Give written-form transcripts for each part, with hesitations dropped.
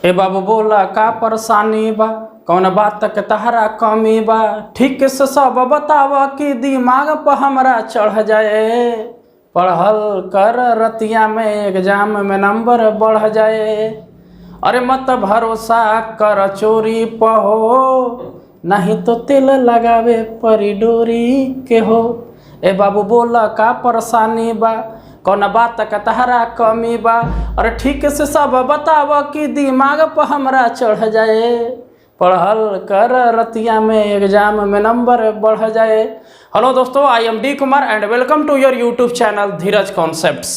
ए बाबू बोला का परेशानी बा, कौन बात तक तहरा कमी बा, ठीक से सब बतावा कि दिमाग पर हमरा चढ़ जाए। पढ़ल कर रतिया में एग्जाम में नंबर बढ़ जाए। अरे मत भरोसा कर चोरी पहो, नहीं तो तिल लगावे परी डोरी के हो। ए बाबू बोला का परेशानी बा, कौन बात का तहरा कमी बा, और ठीक से सब बताव कि दिमाग पर हमरा चढ़ जाए। पढ़ल कर रतिया में एग्जाम में नंबर बढ़ जाए। हेलो दोस्तों, I am D Kumar and welcome to your YouTube channel Dheeraj concepts.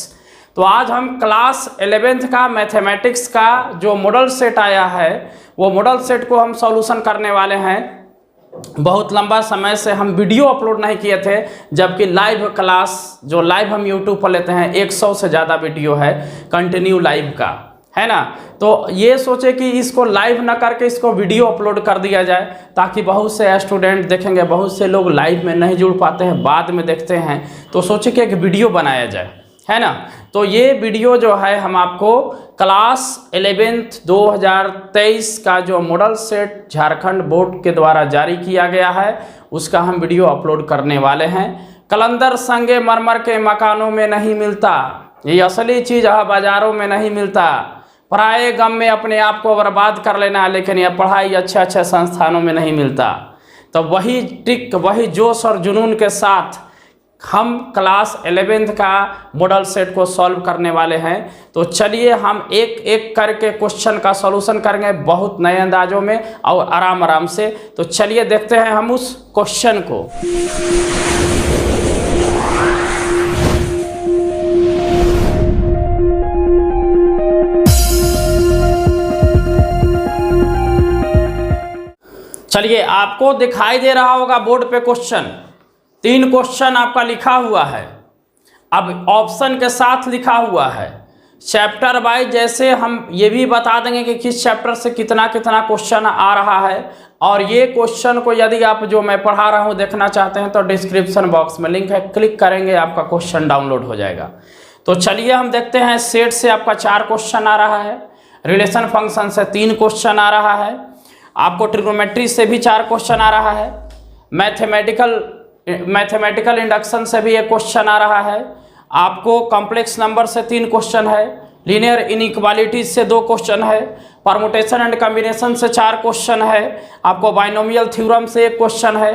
तो आज हम क्लास 11th का मैथमेटिक्स का जो मॉडल सेट आया है वो मॉडल सेट को हम सॉल्यूशन करने वाले हैं। बहुत लंबा समय से हम वीडियो अपलोड नहीं किए थे, जबकि लाइव क्लास जो लाइव हम यूट्यूब पर लेते हैं 100 से ज़्यादा वीडियो है कंटिन्यू लाइव का, है ना। तो ये सोचे कि इसको लाइव ना करके इसको वीडियो अपलोड कर दिया जाए, ताकि बहुत से स्टूडेंट देखेंगे। बहुत से लोग लाइव में नहीं जुड़ पाते हैं, बाद में देखते हैं, तो सोचे कि एक वीडियो बनाया जाए, है ना। तो ये वीडियो जो है हम आपको क्लास 11th 2023 का जो मॉडल सेट झारखंड बोर्ड के द्वारा जारी किया गया है उसका हम वीडियो अपलोड करने वाले हैं। कलंदर संगे मरमर के मकानों में नहीं मिलता, ये असली चीज़ है बाज़ारों में नहीं मिलता। पराए गम में अपने आप को बर्बाद कर लेना, लेकिन यह पढ़ाई अच्छे अच्छे संस्थानों में नहीं मिलता। तो वही ट्रिक, वही जोश और जुनून के साथ हम क्लास 11th का मॉडल सेट को सॉल्व करने वाले हैं। तो चलिए हम एक एक करके क्वेश्चन का सॉल्यूशन करेंगे, बहुत नए अंदाजों में और आराम आराम से। तो चलिए देखते हैं हम उस क्वेश्चन को। चलिए, आपको दिखाई दे रहा होगा बोर्ड पे क्वेश्चन, 3 क्वेश्चन आपका लिखा हुआ है। अब ऑप्शन के साथ लिखा हुआ है चैप्टर वाइज। जैसे हम ये भी बता देंगे कि किस चैप्टर से कितना कितना क्वेश्चन आ रहा है। और ये क्वेश्चन को यदि आप जो मैं पढ़ा रहा हूँ देखना चाहते हैं तो डिस्क्रिप्शन बॉक्स में लिंक है, क्लिक करेंगे आपका क्वेश्चन डाउनलोड हो जाएगा। तो चलिए हम देखते हैं। सेट से आपका 4 क्वेश्चन आ रहा है, रिलेशन फंक्शन से 3 क्वेश्चन आ रहा है, आपको ट्रिग्नोमेट्री से भी 4 क्वेश्चन आ रहा है, मैथमेटिकल इंडक्शन से भी एक क्वेश्चन आ रहा है, आपको कॉम्प्लेक्स नंबर से 3 क्वेश्चन है, लीनियर इनइक्वालिटीज से 2 क्वेश्चन है, परमुटेशन एंड कॉम्बिनेशन से 4 क्वेश्चन है, आपको बाइनोमियल थ्योरम से 1 क्वेश्चन है,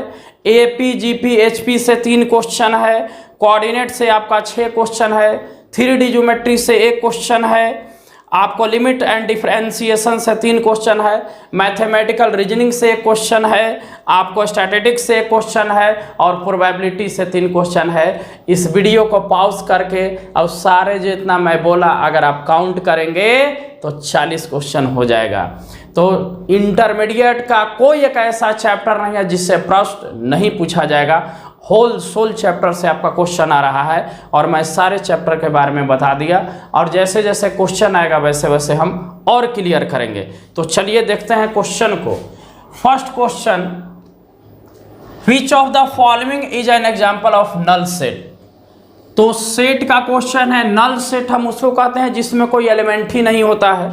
एपी जीपी एचपी से 3 क्वेश्चन है, कोऑर्डिनेट से आपका 6 क्वेश्चन है, 3D ज्योमेट्री से 1 क्वेश्चन है, आपको लिमिट एंड डिफरेंशिएशन से 3 क्वेश्चन है, मैथमेटिकल रीजनिंग से 1 क्वेश्चन है, आपको स्टैटिस्टिक्स से 1 क्वेश्चन है और प्रोबेबिलिटी से 3 क्वेश्चन है। इस वीडियो को पॉज करके और सारे जितना मैं बोला अगर आप काउंट करेंगे तो 40 क्वेश्चन हो जाएगा। तो इंटरमीडिएट का कोई एक ऐसा चैप्टर नहीं है जिससे प्रश्न नहीं पूछा जाएगा। होल सोल चैप्टर से आपका क्वेश्चन आ रहा है और मैं सारे चैप्टर के बारे में बता दिया, और जैसे जैसे क्वेश्चन आएगा वैसे वैसे हम और क्लियर करेंगे। तो चलिए देखते हैं क्वेश्चन को। First question, which of the following is an example of null set. तो सेट का क्वेश्चन है। नल सेट हम उसको कहते हैं जिसमें कोई एलिमेंट ही नहीं होता है।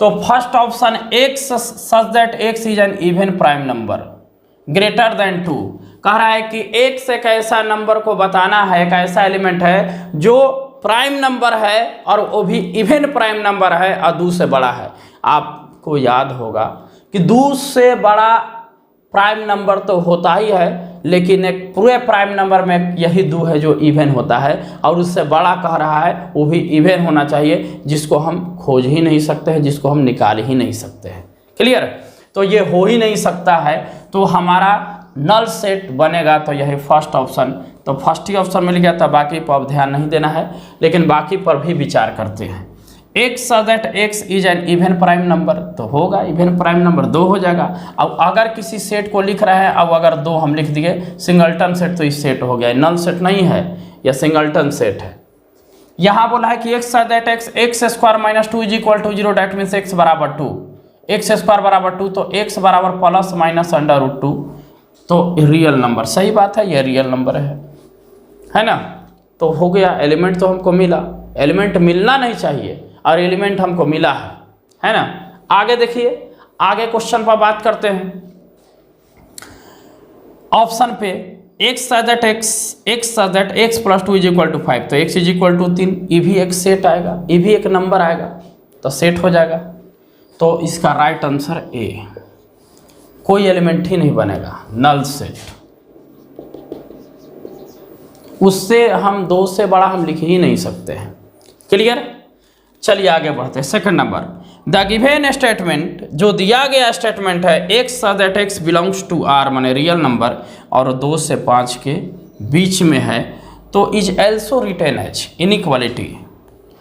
तो first option, x such that x is an even prime number greater than 2। कह रहा है कि एक्स एक ऐसा नंबर को बताना है, एक ऐसा एलिमेंट है जो प्राइम नंबर है और वो भी इवन प्राइम नंबर है और 2 से बड़ा है। आपको याद होगा कि 2 से बड़ा प्राइम नंबर तो होता ही है, लेकिन एक पूरे प्राइम नंबर में यही 2 है जो इवन होता है, और उससे बड़ा कह रहा है वो भी इवन होना चाहिए, जिसको हम खोज ही नहीं सकते हैं, जिसको हम निकाल ही नहीं सकते हैं। क्लियर? तो ये हो ही नहीं सकता है, तो हमारा नल सेट बनेगा तो यही फर्स्ट ऑप्शन। तो फर्स्ट ही ऑप्शन मिल गया, तो बाकी पर अब ध्यान नहीं देना है, लेकिन बाकी पर भी विचार करते हैं। X such that x is an even prime number, तो होगा इवन प्राइम नंबर 2 हो जाएगा। अब अगर किसी सेट को लिख रहे हैं, अब अगर 2 हम लिख दिए सिंगलटन सेट, तो इस सेट हो गया, नल सेट नहीं है, यह सिंगलटन सेट है। यहाँ बोला है कि x such that x square minus 2 is equal to 0, that means x बराबर 2, एक्स स्क्वायर बराबर 2, तो एक्स बराबर प्लस माइनस अंडर रूट 2, तो रियल नंबर। सही बात है, ये रियल नंबर है ना। तो हो गया, एलिमेंट तो हमको मिला, एलिमेंट मिलना नहीं चाहिए और एलिमेंट हमको मिला है ना। आगे देखिए, आगे क्वेश्चन पर बात करते हैं। ऑप्शन पे x such that x plus 2 is equal to 5, तो x इज इक्वल टू 3, ये भी एक सेट आएगा, ये भी एक नंबर आएगा, तो सेट हो जाएगा। तो इसका राइट आंसर ए, कोई एलिमेंट ही नहीं बनेगा, नल सेट। उससे हम 2 से बड़ा हम लिख ही नहीं सकते हैं। क्लियर? चलिए आगे बढ़ते हैं। Second number, the given statement, जो दिया गया स्टेटमेंट है x such that x belongs to r, माने रियल नंबर, और 2 से 5 के बीच में है, तो is also written as inequality,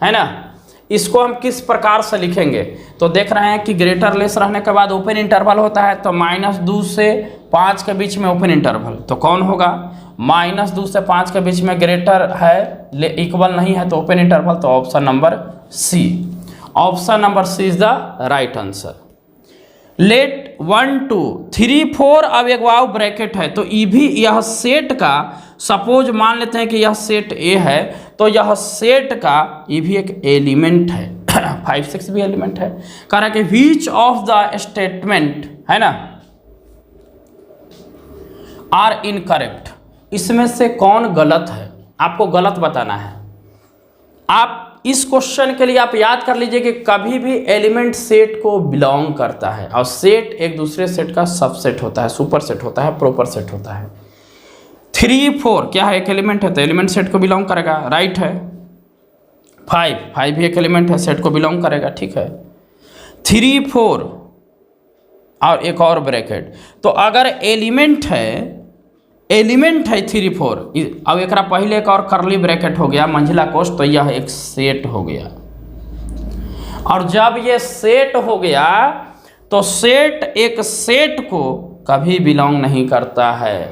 है ना। इसको हम किस प्रकार से लिखेंगे? तो देख रहे हैं कि ग्रेटर लेस रहने के बाद ओपन इंटरवल होता है, तो -2 से 5 के बीच में ओपन इंटरवल, तो कौन होगा? -2 से 5 के बीच में ग्रेटर है, इक्वल नहीं है, तो ओपन इंटरवल, तो option number C. Option number C is the right answer. Let 1 2 3 4 अब एक वाव ब्रैकेट है, तो ये भी यह सेट का, सपोज मान लेते हैं कि यह सेट ए है, तो यह सेट का ये भी एक एलिमेंट है 5 6 भी एलिमेंट है। कह रहा है कि व्हिच ऑफ द स्टेटमेंट, है ना, आर इनकरेक्ट, इसमें से कौन गलत है, आपको गलत बताना है। आप इस क्वेश्चन के लिए आप याद कर लीजिए कि कभी भी एलिमेंट सेट को बिलोंग करता है, और सेट एक दूसरे सेट का सबसेट होता है, सुपर सेट होता है, प्रॉपर सेट होता है। 3 4 क्या है? एक एलिमेंट है, तो एलिमेंट सेट को बिलोंग करेगा, राइट है। 5 भी एक एलिमेंट है, सेट को बिलोंग करेगा, ठीक है। 3 4 और एक और ब्रैकेट, तो अगर एलिमेंट है 3 4, अब एक पहले एक और करली ब्रैकेट हो गया मंझिला कोष्ठ, तो यह एक सेट हो गया। और जब ये सेट हो गया, तो सेट एक सेट को कभी बिलोंग नहीं करता है।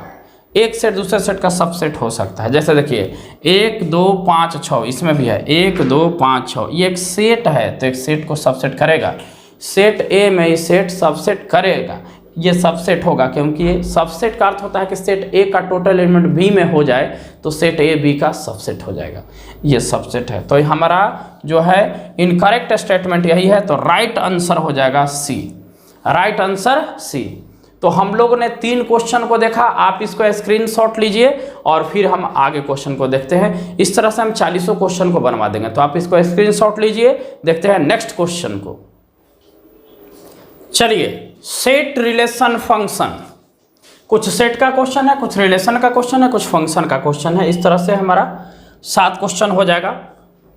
एक सेट दूसरे सेट का सबसेट हो सकता है। जैसे देखिए 1 2 5 6, इसमें भी है 1 2 5 6, ये एक सेट है, तो एक सेट को सबसेट करेगा। सेट ए में ये सेट सबसेट करेगा, ये सबसेट होगा, क्योंकि ये सबसेट का अर्थ होता है कि सेट ए का टोटल एलिमेंट बी में हो जाए, तो सेट ए बी का सबसेट हो जाएगा, ये सबसेट है। तो हमारा जो है इनकरेक्ट स्टेटमेंट यही है, तो राइट आंसर हो जाएगा सी, राइट आंसर सी। तो हम लोगों ने 3 क्वेश्चन को देखा, आप इसको स्क्रीनशॉट लीजिए और फिर हम आगे क्वेश्चन को देखते हैं। इस तरह से हम 40 क्वेश्चन को बनवा देंगे, तो आप इसको स्क्रीनशॉट लीजिए, देखते हैं नेक्स्ट क्वेश्चन को। चलिए, सेट रिलेशन फंक्शन, कुछ सेट का क्वेश्चन है, कुछ रिलेशन का क्वेश्चन है, कुछ फंक्शन का क्वेश्चन है। इस तरह से हमारा 7 क्वेश्चन हो जाएगा।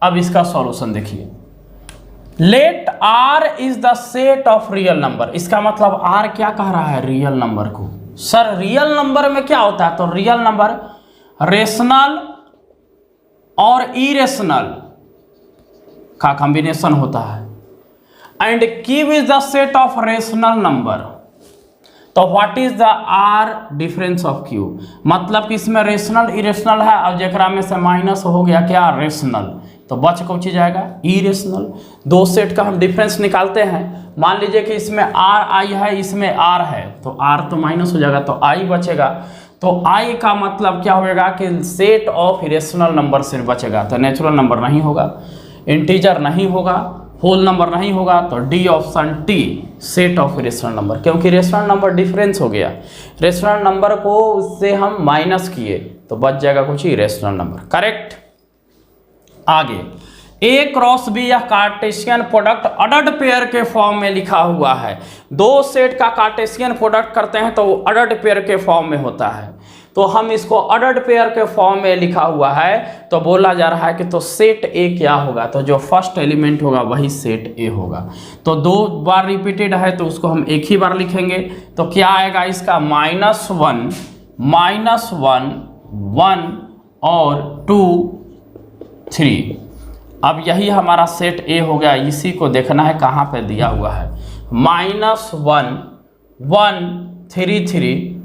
अब इसका सॉल्यूशन देखिए। Let R is the set of real number, इसका मतलब आर क्या कह रहा है? रियल नंबर को। सर रियल नंबर में क्या होता है? तो रियल नंबर रेशनल और इरेशनल का कॉम्बिनेशन होता है। And Q is the set of rational number, तो what is the R difference of Q, मतलब कि इसमें रेशनल इरेशनल है, और जरा में से माइनस हो गया क्या? रेशनल, तो बच कौन चीज आएगा? इरेशनल। 2 सेट का हम डिफरेंस निकालते हैं। मान लीजिए कि इसमें आर आई है, इसमें आर है, तो आर तो माइनस हो जाएगा, तो आई बचेगा। तो आई का मतलब क्या होगा कि सेट ऑफ इरेशनल नंबर से बचेगा, तो नेचुरल नंबर नहीं होगा, इंटीजर नहीं होगा, होल नंबर नहीं होगा, तो D option T, set of rational number. क्योंकि रेशनल नंबर डिफरेंस हो गया, रेशनल नंबर को उससे हम माइनस किए, तो बच जाएगा कुछ ही रेशनल नंबर, करेक्ट। आगे ए क्रॉस बी या कार्टेशियन प्रोडक्ट अडड पेयर के फॉर्म में लिखा हुआ है। 2 सेट का कार्टेशियन प्रोडक्ट करते हैं तो वो अडड पेयर के फॉर्म में होता है, तो हम इसको अडड पेयर के फॉर्म में लिखा हुआ है, तो बोला जा रहा है कि तो सेट ए क्या होगा? तो जो फर्स्ट एलिमेंट होगा वही सेट ए होगा। तो 2 बार रिपीटेड है, तो उसको हम एक ही बार लिखेंगे, तो क्या आएगा इसका? -1 -1 और 2 3। अब यही हमारा सेट ए हो गया, इसी को देखना है कहाँ पे दिया हुआ है। -1 1 3 3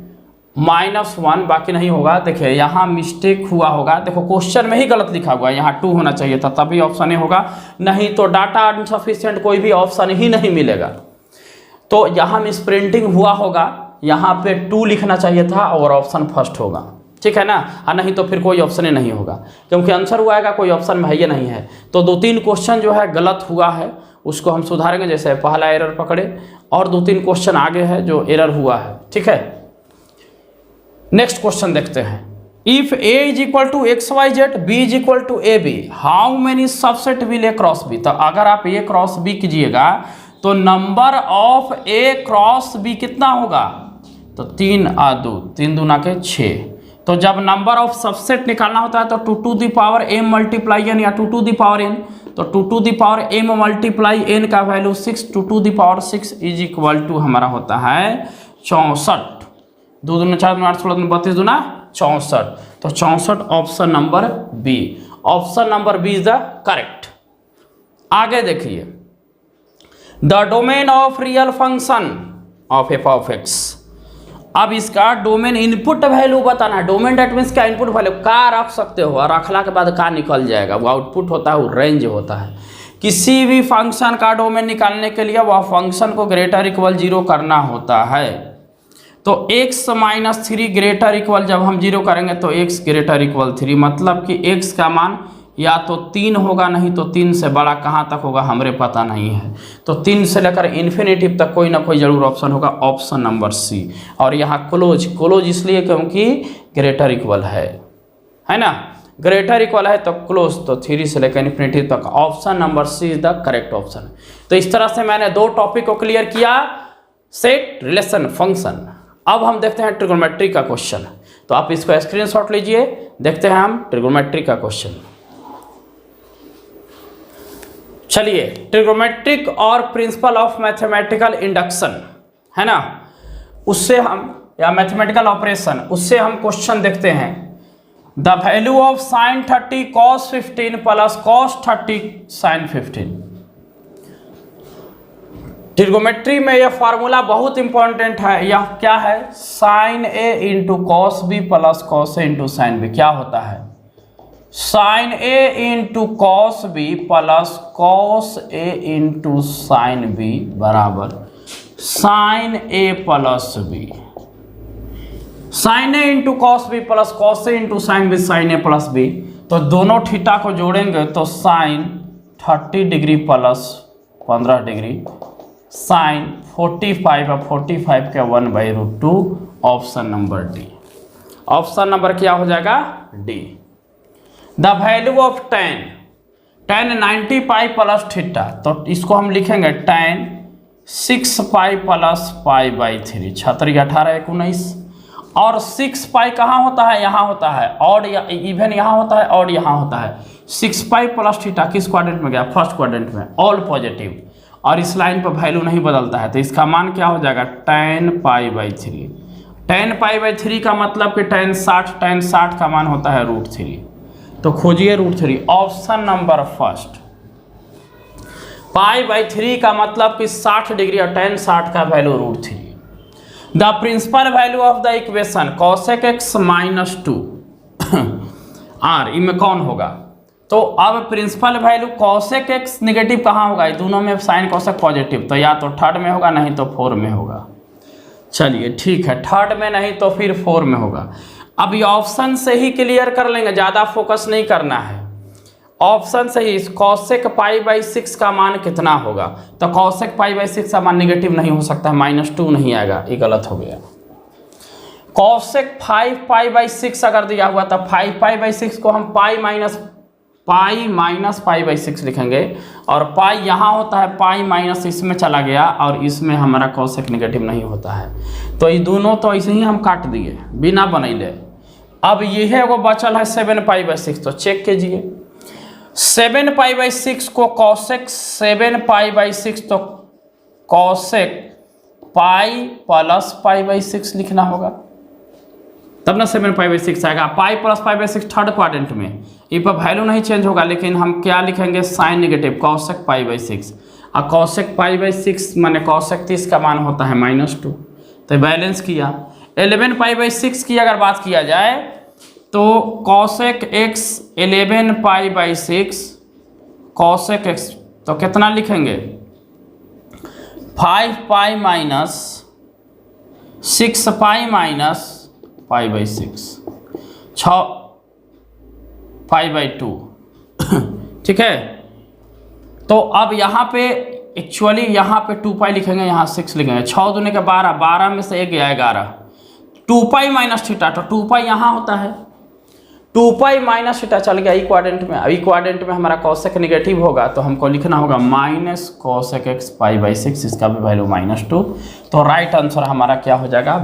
-1, बाकी नहीं होगा। देखिए यहाँ मिस्टेक हुआ होगा, देखो क्वेश्चन में ही गलत लिखा हुआ है, यहाँ 2 होना चाहिए था, तभी ऑप्शन ए होगा, नहीं तो डाटा इनसफिशिएंट कोई भी ऑप्शन ही नहीं मिलेगा। तो यहाँ मिस प्रिंटिंग हुआ होगा, यहाँ पे 2 लिखना चाहिए था और ऑप्शन फर्स्ट होगा, ठीक है ना, और नहीं तो फिर कोई ऑप्शन ही नहीं होगा, क्योंकि आंसर हुआ है कोई ऑप्शन में है ये नहीं है। तो 2-3 क्वेश्चन जो है गलत हुआ है, उसको हम सुधारेंगे। जैसे पहला एरर पकड़े और 2-3 क्वेश्चन आगे है जो एरर हुआ है, ठीक है। नेक्स्ट क्वेश्चन देखते हैं। If a is equal to X Y Z, B is equal to A B, how many subset will A cross B. तो अगर आप ए क्रॉस बी कीजिएगा तो number of A cross B कितना होगा, तो 3 और 2, 3 दूना के 6। तो जब नंबर ऑफ सबसेट निकालना होता है तो 2 to the power m multiply n या 2 टू द पावर n, तो 2 to the power m multiply n का value 6, 2 to the power 6 is equal to हमारा होता है 64। 2 दूना 4 दूना 8 16 दूना 32 दूना 64। तो 64 option number B, option number B is the correct. आगे देखिए, the domain of real function of F of X. अब इसका डोमेन इनपुट वैल्यू बताना है। डोमेन डेट मीन्स क्या, इनपुट वैल्यू का रख सकते हो और रखला के बाद का निकल जाएगा, वो आउटपुट होता है, वो रेंज होता है। किसी भी फंक्शन का डोमेन निकालने के लिए वह फंक्शन को ग्रेटर इक्वल 0 करना होता है। तो x माइनस 3 ग्रेटर इक्वल जब हम 0 करेंगे तो x ग्रेटर इक्वल 3, मतलब कि x का मान या तो 3 होगा, नहीं तो 3 से बड़ा कहाँ तक होगा हमरे पता नहीं है। तो 3 से लेकर इन्फिनिटिव तक कोई ना कोई जरूर ऑप्शन होगा, ऑप्शन नंबर सी। और यहाँ क्लोज इसलिए क्योंकि ग्रेटर इक्वल है ना, ग्रेटर इक्वल है तो क्लोज, तो 3 से लेकर इन्फिनिटिव तक option number C is the correct option. तो इस तरह से मैंने 2 टॉपिक को क्लियर किया, सेट, रिलेशन, फंक्शन। अब हम देखते हैं ट्रिग्नोमेट्री का क्वेश्चन। तो आप इसको स्क्रीनशॉट लीजिए, देखते हैं हम ट्रिग्नोमेट्री का क्वेश्चन। चलिए, ट्रिग्नोमेट्रिक और प्रिंसिपल ऑफ मैथमेटिकल इंडक्शन है ना, उससे हम, या मैथमेटिकल ऑपरेशन, उससे हम क्वेश्चन देखते हैं। The value of sine 30 cos 15 plus cos 30 sine 15। Trigonometry में यह फार्मूला बहुत इंपॉर्टेंट है। यह क्या है, sine A into cos B plus cos A into sine B. क्या होता है, sine A into cos B plus cos A into sine B बराबर sine A plus B. Sine A into cos B plus cos A into sine B, sine A plus B. तो दोनों theta को जोड़ेंगे तो sine 30 degree plus 15 degree, sine 45 और 45 के 1/√2, option number D. Option number क्या हो जाएगा, D. The value of tan 90 pi plus theta, तो इसको हम लिखेंगे tan 6 पाई प्लस पाई/3, 36 18 19। और 6 पाई कहाँ होता है, यहाँ होता है, और या इवन यहाँ होता है, और यहाँ होता है। 6 पाई प्लस थीटा किस क्वाड्रेंट में गया, फर्स्ट क्वाड्रेंट में, ऑल पॉजिटिव। और इस लाइन पर वैल्यू नहीं बदलता है, तो इसका मान क्या हो जाएगा, tan पाई/3। tan पाई/3 का मतलब कि tan 60 का मान होता है √3। तो खोजिए √3, ऑप्शन नंबर फर्स्ट। पाई/3 का मतलब कि 60 डिग्री और tan 60 का value √3। The principal value of the equation cosec x minus 2 r, इनमें कौन होगा। तो अब principal value cosec x negative कहाँ होगा, दोनों में साइन cosec पॉजिटिव, तो या तो थर्ड में होगा नहीं तो 4 में होगा। चलिए ठीक है, थर्ड में नहीं तो फिर 4 में होगा। अब ये ऑप्शन से ही क्लियर कर लेंगे, ज़्यादा फोकस नहीं करना है। ऑप्शन से ही cosec पाई/6 का मान कितना होगा, तो cosec पाई/6 का मान निगेटिव नहीं हो सकता है, -2 नहीं आएगा, ये गलत हो गया। cosec 5 पाई/6 अगर दिया हुआ तो 5 पाई/6 को हम पाई माइनस पाई/6 लिखेंगे, और पाई यहाँ होता है, पाई माइनस इसमें चला गया, और इसमें हमारा cosec निगेटिव नहीं होता है। तो ये दोनों तो ऐसे ही हम काट दिए बिना बनैले। अब ये है वो बचल है 7 पाई/6, तो चेक कीजिए 7 पाई/6 को cosec 7 पाई/6, तो cosec पाई प्लस पाई/6 लिखना होगा, तब ना 7 पाई/6 आएगा। पाई प्लस पाई/6 थर्ड क्वाड्रेंट में, ये पर वैल्यू नहीं चेंज होगा, लेकिन हम क्या लिखेंगे, साइन निगेटिव cosec पाई/6। और cosec पाई/6 माने cosec 30 का मान होता है -2, तो बैलेंस किया। 11 पाई/6 की अगर बात किया जाए तो cosec x 11 पाई/6 cosec x, तो कितना लिखेंगे, 5 पाई माइनस 6 पाई माइनस पाई/6, 6 पाई/2 ठीक है। तो अब यहाँ पे एक्चुअली यहाँ पे 2 पाई लिखेंगे, यहाँ 6 लिखेंगे। 6 दूने के 12, 12 में से 1 गया 11, 2 पाई माइनस थीटा, तो 2 पाई यहाँ होता है, 2 पाई माइनस थीटा चल गया इक्वाड्रेंट में। अब इक्वाड्रेंट में हमारा कॉसेक नेगेटिव होगा तो हमको लिखना होगा minus cosec x pi by 6, इसका भी वैल्यू -2। तो राइट आंसर हमारा क्या हो जाएगा,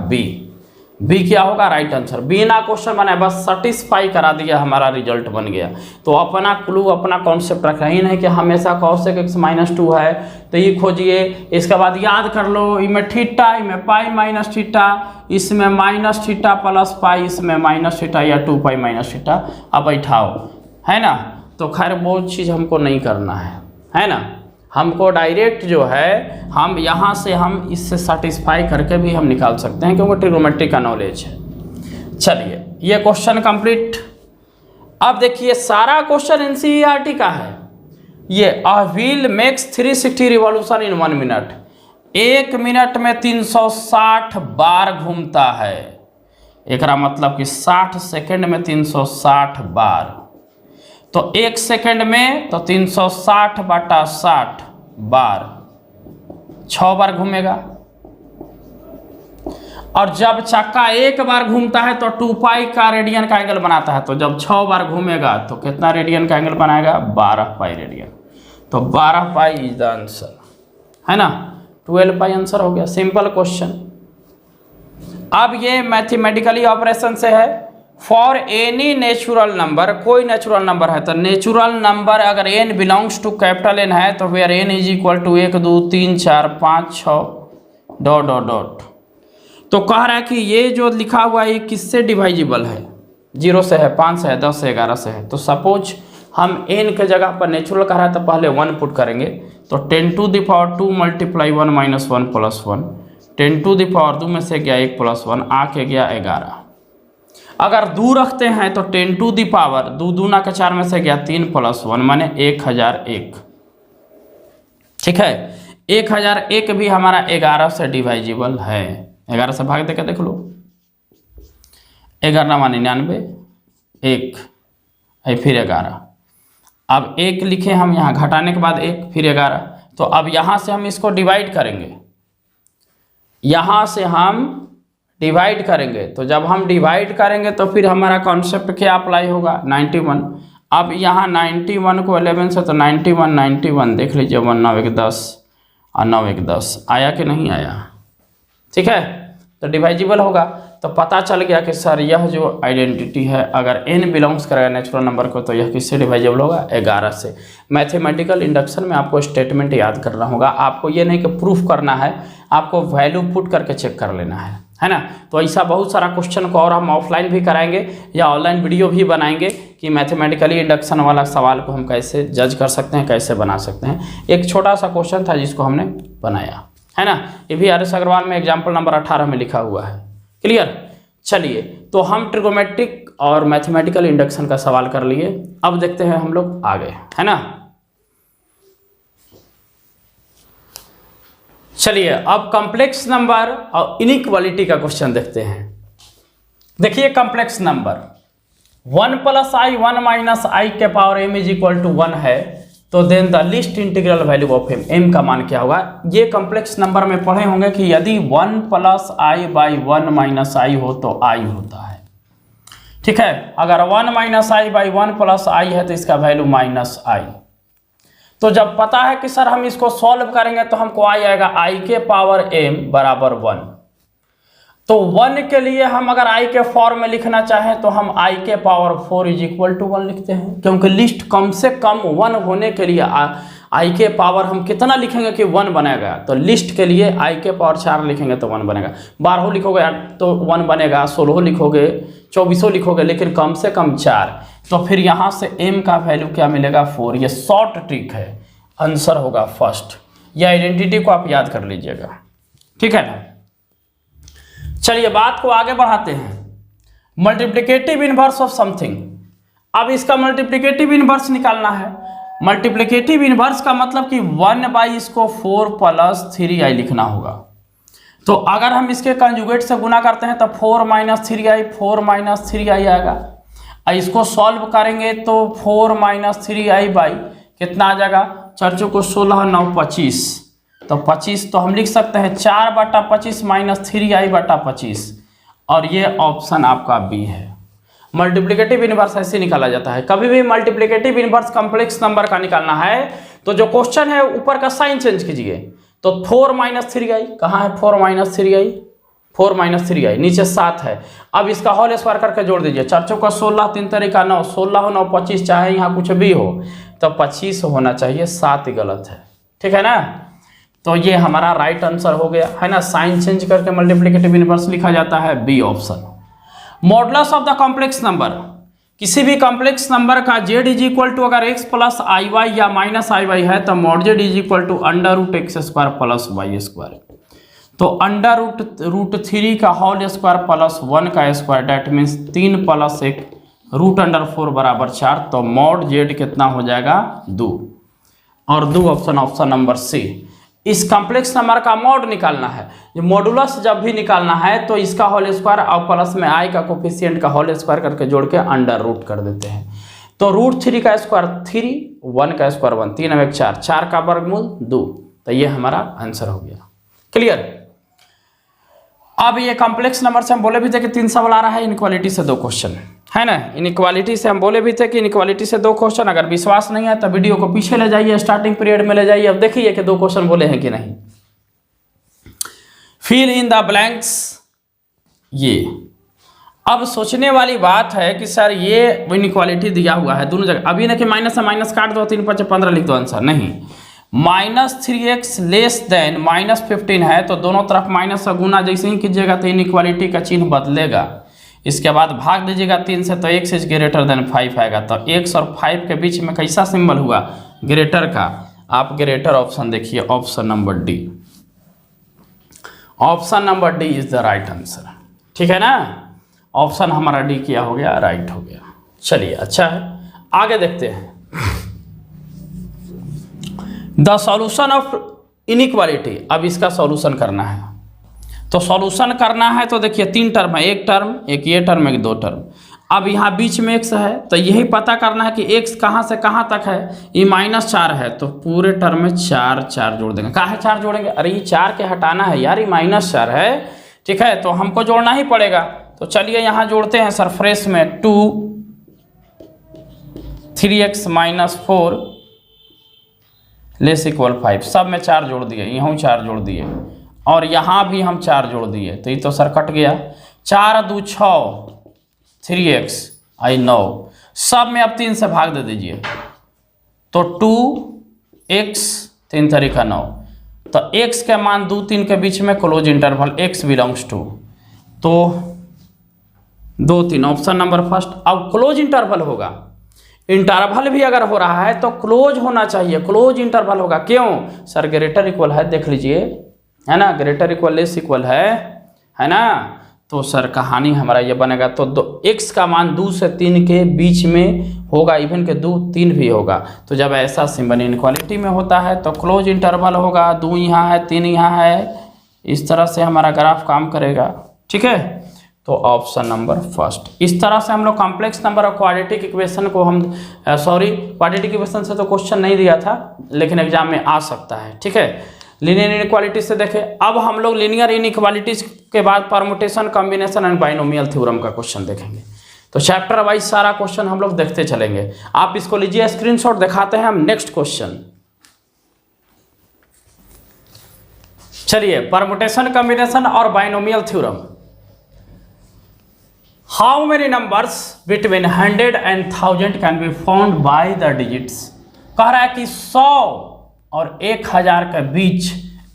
बी क्या होगा राइट आंसर। बिना क्वेश्चन बनाए बस सेटिस्फाई करा दिया, हमारा रिजल्ट बन गया। तो अपना क्लू, अपना कॉन्सेप्ट रखना ही नहीं कि हमेशा कॉसेक एक्स -2 है तो ये खोजिए, इसके बाद याद कर लो इनमें थीटा, इनमें पाई माइनस थीटा, इसमें माइनस थीटा प्लस पाई, इसमें माइनस थीटा या 2 पाई माइनस थीटा। अब बैठाओ, है ना। तो खैर वो चीज़ हमको नहीं करना है ना। हमको डायरेक्ट जो है हम यहाँ से हम इससे सेटिस्फाई करके भी हम निकाल सकते हैं क्योंकि ट्रिग्नोमेट्री का नॉलेज है। चलिए ये क्वेश्चन कंप्लीट। अब देखिए सारा क्वेश्चन एनसीईआरटी का है। ये a wheel makes 360 revolution in 1 minute, 1 minute में 360 बार घूमता है। एक मतलब कि 60 सेकेंड में 360 बार, तो 1 सेकेंड में तो 360/60 बार 6 बार घूमेगा। और जब चक्का 1 बार घूमता है तो 2 पाई का रेडियन का एंगल बनाता है, तो जब 6 बार घूमेगा तो कितना रेडियन का एंगल बनाएगा, 12 पाई रेडियन। तो 12 पाई इज द आंसर, है ना। 12 पाई आंसर हो गया, सिंपल क्वेश्चन। अब ये मैथमेटिकली ऑपरेशन से है। फॉर एनी नेचुरल नंबर, कोई नेचुरल नंबर है तो नेचुरल नंबर अगर n belongs to capital N है तो where n is equal to 1 2 3 4 5 6 ... तो कह रहा है कि ये जो लिखा हुआ है ये किससे डिवाइजिबल है, 0 से है, 5 से है, 10 से, 11 से है। तो सपोज हम n के जगह पर नेचुरल कह रहा है तो पहले 1 पुट करेंगे, तो 10 to the power 2 multiply 1 minus 1 plus 1, 10 to the power 2 में से गया 1 प्लस 1, आके गया 11। अगर 2 रखते हैं तो 10 टू दी पावर 2 दूना का 4 में से गया 3 प्लस 1 माने 1001। ठीक है, 1001 भी हमारा 11 से डिवाइजिबल है। 11 से भाग देकर देख लो, 11 माने 99, 1 फिर 11। अब 1 लिखे हम यहाँ, घटाने के बाद 1 फिर 11। तो अब यहाँ से हम इसको डिवाइड करेंगे, यहाँ से हम डिवाइड करेंगे। तो जब हम डिवाइड करेंगे तो फिर हमारा कॉन्सेप्ट क्या अप्लाई होगा, 91। अब यहाँ 91 को 11 से, तो 91 देख लीजिए, 1 9 1 10 और 9 1 10 आया कि नहीं आया। ठीक है, तो डिवाइजिबल होगा। तो पता चल गया कि सर यह जो आइडेंटिटी है अगर n बिलोंग्स करेगा नेचुरल नंबर को तो यह किससे डिवाइजिबल होगा, 11 से। मैथमेटिकल इंडक्शन में आपको स्टेटमेंट याद करना होगा, आपको ये नहीं कि प्रूफ करना है, आपको वैल्यू पुट करके चेक कर लेना है ना। तो ऐसा बहुत सारा क्वेश्चन को और हम ऑफलाइन भी कराएंगे या ऑनलाइन वीडियो भी बनाएंगे कि मैथमेटिकली इंडक्शन वाला सवाल को हम कैसे जज कर सकते हैं, कैसे बना सकते हैं। एक छोटा सा क्वेश्चन था जिसको हमने बनाया, है ना। ये भी RS अग्रवाल में एग्जाम्पल नंबर 18 में लिखा हुआ है। क्लियर। चलिए, तो हम ट्रिगोमेट्रिक और मैथमेटिकल इंडक्शन का सवाल कर लिए। अब देखते हैं हम लोग आगे, है ना। चलिए अब कॉम्प्लेक्स नंबर और इनइक्वालिटी का क्वेश्चन देखते हैं। देखिए कॉम्प्लेक्स नंबर 1 + i 1 - i के पावर m = 1 है, तो then the least integral value of m का मान क्या होगा। ये कॉम्प्लेक्स नंबर में पढ़े होंगे कि यदि 1 + i/1 - i हो तो i होता है। ठीक है, अगर 1 - i/1 + i है तो इसका वैल्यू -i। तो जब पता है कि सर हम इसको सॉल्व करेंगे तो हमको i आएगा i के पावर m बराबर 1। तो 1 के लिए हम अगर i के फॉर्म में लिखना चाहें तो हम i के पावर 4 = 1 लिखते हैं, क्योंकि लिस्ट कम से कम 1 होने के लिए i के पावर हम कितना लिखेंगे कि 1 बनेगा। तो लिस्ट के लिए i के पावर 4 लिखेंगे तो 1 बनेगा। 12 लिखोगे तो 1 बनेगा, 16 लिखोगे, 24 लिखोगे, लेकिन कम से कम 4। तो फिर यहाँ से m का वैल्यू क्या मिलेगा, 4। ये शॉर्ट ट्रिक है, आंसर होगा फर्स्ट। ये आइडेंटिटी को आप याद कर लीजिएगा, ठीक है ना। चलिए बात को आगे बढ़ाते हैं। Multiplicative inverse of something. अब इसका मल्टीप्लिकेटिव इनवर्स निकालना है। मल्टीप्लिकेटिव इनवर्स का मतलब कि 1 इसको 4 + 3i लिखना होगा। तो अगर हम इसके कंजुगेट से गुना करते हैं तो 4 - 3i 4 - 3i आएगा। इसको सॉल्व करेंगे तो 4 - 3i बाई कितना आ जाएगा, 4 चौको 16, 9 25, तो 25 तो हम लिख सकते हैं 4/25 माइनस 3i/25, और ये ऑप्शन आपका बी है। मल्टीप्लिकेटिव इनवर्स ऐसे निकाला जाता है। कभी भी मल्टीप्लिकेटिव इनवर्स कॉम्प्लेक्स नंबर का निकालना है तो जो क्वेश्चन है ऊपर का साइन चेंज कीजिए। तो 4 - 3i, कहाँ है 4 - 3i, 4 - 3i, नीचे 7 है। अब इसका होल स्क्वायर करके जोड़ दीजिए। 4 चौका 16, 3 तरीका 9, 16 हो 9 25, चाहे यहाँ कुछ भी हो तो 25 होना चाहिए, 7 गलत है, ठीक है ना। तो ये हमारा राइट आंसर हो गया है ना। साइन चेंज करके मल्टीप्लिकेटिव इनवर्स लिखा जाता है, B option. Modulus of the complex number, किसी भी कॉम्प्लेक्स नंबर का z इज इक्वल टू अगर x प्लस आई वाई या माइनस आई वाई है तो mod z is equal to √x² plus y²। तो √3 का होल स्क्वायर प्लस 1 का स्क्वायर, डेट मीन्स 3 + 1 √4 = 4। तो मॉड z कितना हो जाएगा 2, और 2 ऑप्शन नंबर सी। इस कॉम्प्लेक्स नंबर का मॉड निकालना है। जो मॉडुलस जब भी निकालना है तो इसका होल स्क्वायर और प्लस में आई का कोफिशिएंट का होल स्क्वायर करके जोड़ के अंडर रूट कर देते हैं। तो √3 का स्क्वायर 3, 1 का स्क्वायर 1, 3 और 1 4, 4 का वर्गमूल 2। तो ये हमारा आंसर हो गया। क्लियर। अब ये कॉम्प्लेक्स नंबर से हम बोले भी थे कि 3 सवाल आ रहा है, इनइक्वालिटी से 2 क्वेश्चन है ना। इनइक्वालिटी से हम बोले भी थे कि इनइक्वालिटी से 2 क्वेश्चन। अगर विश्वास नहीं है तो वीडियो को पीछे ले जाइए, स्टार्टिंग पीरियड में ले जाइए। अब देखिए कि 2 क्वेश्चन बोले हैं कि नहीं। Fill in the blanks. ये अब सोचने वाली बात है कि सर ये इनइक्वालिटी दिया हुआ है दोनों जगह। अभी ना कि माइनस से माइनस काट दो, 3 × 5 = 15 लिख दो आंसर। नहीं, -3x लेस देन -15 है तो दोनों तरफ माइनस का गुना जैसे ही कीजिएगा तो इनइक्वालिटी का चिन्ह बदलेगा। इसके बाद भाग दीजिएगा 3 से तो x इज ग्रेटर देन 5 आएगा। तो x और 5 के बीच में कैसा सिंबल हुआ, ग्रेटर का। आप ग्रेटर ऑप्शन देखिए, option number D. Option number D is the right answer, ठीक है ना। ऑप्शन हमारा डी किया हो गया, राइट हो गया। चलिए अच्छा है, आगे देखते हैं। The solution of inequality. अब इसका सॉल्यूशन करना है। तो सॉल्यूशन करना है तो देखिए 3 टर्म है, एक टर्म, एक ये टर्म, एक 2 टर्म। अब यहाँ बीच में x है तो यही पता करना है कि x कहाँ से कहाँ तक है। ये -4 है तो पूरे टर्म में 4 4 जोड़ देंगे। कहाँ है 4 जोड़ेंगे, अरे ये 4 के हटाना है यार, ये -4 है, ठीक है, तो हमको जोड़ना ही पड़ेगा। तो चलिए यहाँ जोड़ते हैं सर फ्रेश में। 2 3x - 4 लेस इक्वल 5, सब में 4 जोड़ दिए, यहाँ 4 जोड़ दिए और यहाँ भी हम 4 जोड़ दिए। तो ये तो सर कट गया। 4 2 6, 3x आई 9, सब में अब 3 से भाग दे दीजिए। तो 2x 3 तरीका 9। तो x के मान 2 3 के बीच में close interval x belongs to, तो 2 3 ऑप्शन नंबर फर्स्ट। अब क्लोज इंटरवल होगा, इंटरवल भी अगर हो रहा है तो क्लोज होना चाहिए, क्लोज इंटरवल होगा। क्यों सर, ग्रेटर इक्वल है, देख लीजिए है ना, ग्रेटर इक्वल लेस इक्वल है ना। तो सर कहानी हमारा ये बनेगा। तो x का मान 2 से 3 के बीच में होगा, इवन के 2 3 भी होगा। तो जब ऐसा सिंबल इनइक्वालिटी में होता है तो क्लोज इंटरवल होगा, 2 यहाँ है 3 यहाँ है, इस तरह से हमारा ग्राफ काम करेगा, ठीक है। तो ऑप्शन नंबर फर्स्ट। इस तरह से हम लोग कॉम्प्लेक्स नंबर और क्वाड्रेटिक इक्वेशन को हम क्वाड्रेटिक इक्वेशन से तो क्वेश्चन नहीं दिया था लेकिन एग्जाम में आ सकता है, ठीक है। लीनियर इनइक्वालिटी से देखें। अब हम लोग लीनियर इनइक्वालिटीज के बाद permutation, combination and binomial theorem का क्वेश्चन देखेंगे। तो चैप्टर वाइज सारा क्वेश्चन हम लोग देखते चलेंगे। आप इसको लीजिए स्क्रीनशॉट, दिखाते हैं हम नेक्स्ट क्वेश्चन। चलिए, परमुटेशन, कॉम्बिनेशन और binomial theorem. How many numbers between 100 and 1000 can be found by the digits. कह रहा है कि 100 और 1000 के बीच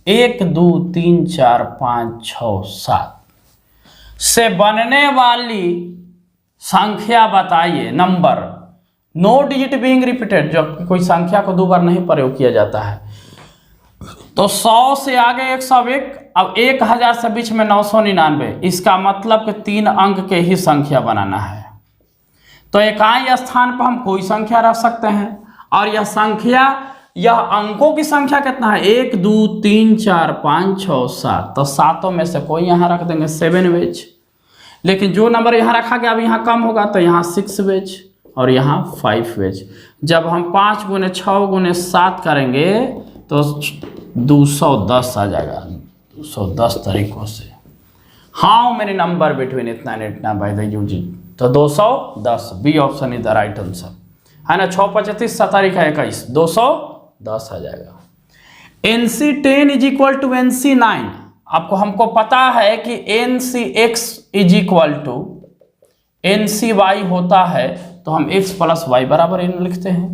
1 2 3 4 5 6 7 से बनने वाली संख्या बताइए। Number, no digit being repeated, जो कोई संख्या को 2 बार नहीं प्रयोग किया जाता है। तो 100 से आगे 101, अब 1000 से बीच में 999। इसका मतलब कि 3 अंक के ही संख्या बनाना है। तो इकाई स्थान पर हम कोई संख्या रख सकते हैं और यह संख्या, यह अंकों की संख्या कितना है, 1 2 3 4 5 6 7। तो सातों में से कोई यहाँ रख देंगे 7 वेज। लेकिन जो नंबर यहाँ रखा गया अब यहाँ कम होगा तो यहाँ 6 वेज और यहाँ 5h। जब हम 5 गुने 6 गुने 7 करेंगे तो 210 आ जाएगा, 210 तरीकों से। हाउ मेनी नंबर बिटवीन इतना एंड इतना बाय द यूजिंग, तो 210, B option is the right answer, है ना। 6 25 17 है 21, 210 आ जाएगा। NC10 is equal to NC9। आपको हमको पता है कि NCX is equal to NCY होता है, तो हम x प्लस वाई बराबर n लिखते हैं।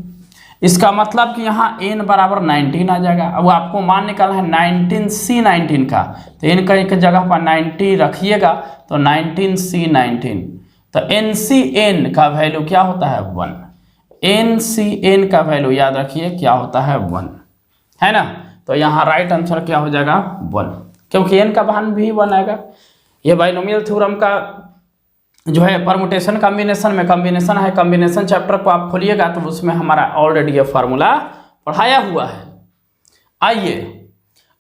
इसका मतलब कि यहाँ n बराबर 19 आ जाएगा। अब आपको मान निकालना है 19C19 का, तो n का एक जगह पर 90 रखिएगा, तो 19C19, तो NCN का वैल्यू क्या होता है 1। NCN का वैल्यू याद रखिए क्या होता है 1, है ना। तो यहाँ राइट आंसर क्या हो जाएगा 1, क्योंकि n का मान भी 1 आएगा। ये बाइनोमियल थ्योरम का जो है परमुटेशन कॉम्बिनेशन में कॉम्बिनेशन है, कॉम्बिनेशन चैप्टर को आप खोलिएगा तो उसमें हमारा ऑलरेडी ये फार्मूला पढ़ाया हुआ है। आइए,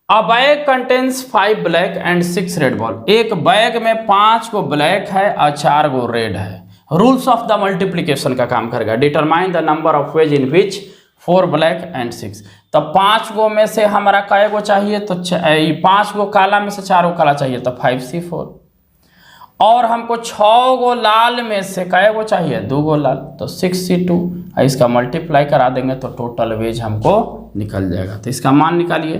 अ bag contains 5 black and 6 red ball. एक बैग में 5 गो ब्लैक है और 4 गो रेड है। रूल्स ऑफ द मल्टीप्लीकेशन का काम करेगा। Determine the number of ways in which 4 black and 6। तो 5 गो में से हमारा कै गो चाहिए, तो 5 गो काला में से 4 गो काला चाहिए, तो 5C4। और हमको 6 गो लाल में से कै गो चाहिए, 2 गो लाल, तो 6C2। इसका मल्टीप्लाई करा देंगे तो टोटल वेज हमको निकल जाएगा। तो इसका मान निकालिए,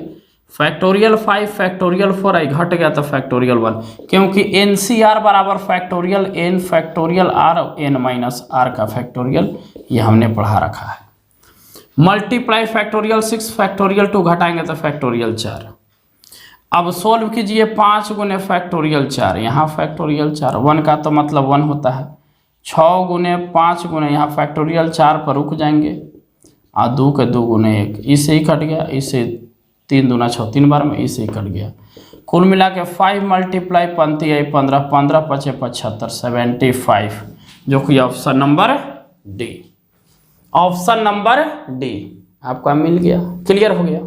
फैक्टोरियल 5 फैक्टोरियल 4 आई घट गया तो फैक्टोरियल 1, क्योंकि NCR बराबर factorial n factorial r n minus r का फैक्टोरियल, ये हमने पढ़ा रखा है। मल्टीप्लाई फैक्टोरियल 6 फैक्टोरियल 2 घटाएंगे तो फैक्टोरियल 4। अब सोल्व कीजिए 5 गुने फैक्टोरियल 4, यहाँ फैक्टोरियल 4, 1 का तो मतलब 1 होता है। 6 गुने 5 गुने यहाँ फैक्टोरियल 4 पर रुक जाएंगे, और 2 के 2 गुने 1, इससे ही कट गया, इससे 3 दूना 6, 3 बार में इससे ही कट गया। कुल मिला के 5 मल्टीप्लाई 15 15 5 75 75, जो कि option number D, option number D आपका मिल गया, क्लियर हो गया।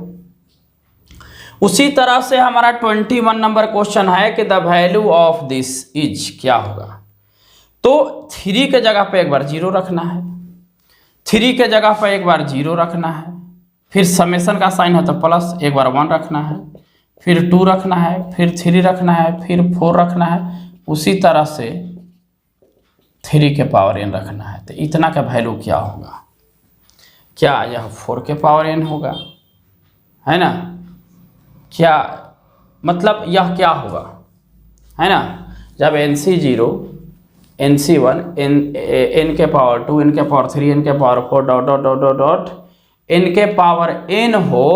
उसी तरह से हमारा 21 नंबर क्वेश्चन है कि the value of this is क्या होगा। तो 3 के जगह पे एक बार 0 रखना है, 3 के जगह पर एक बार 0 रखना है, फिर समेशन का साइन है तो प्लस, एक बार 1 रखना है, फिर 2 रखना है, फिर 3 रखना है, फिर 4 रखना है। उसी तरह से 3 के पावर n रखना है। तो इतना का वैल्यू क्या होगा, क्या यह 4 के पावर n होगा, है ना। क्या मतलब यह क्या होगा, है ना। जब NC0 NC1 n के पावर 2 n के पावर 3 n के power 4 dot dot dot dot dot n के पावर n हो,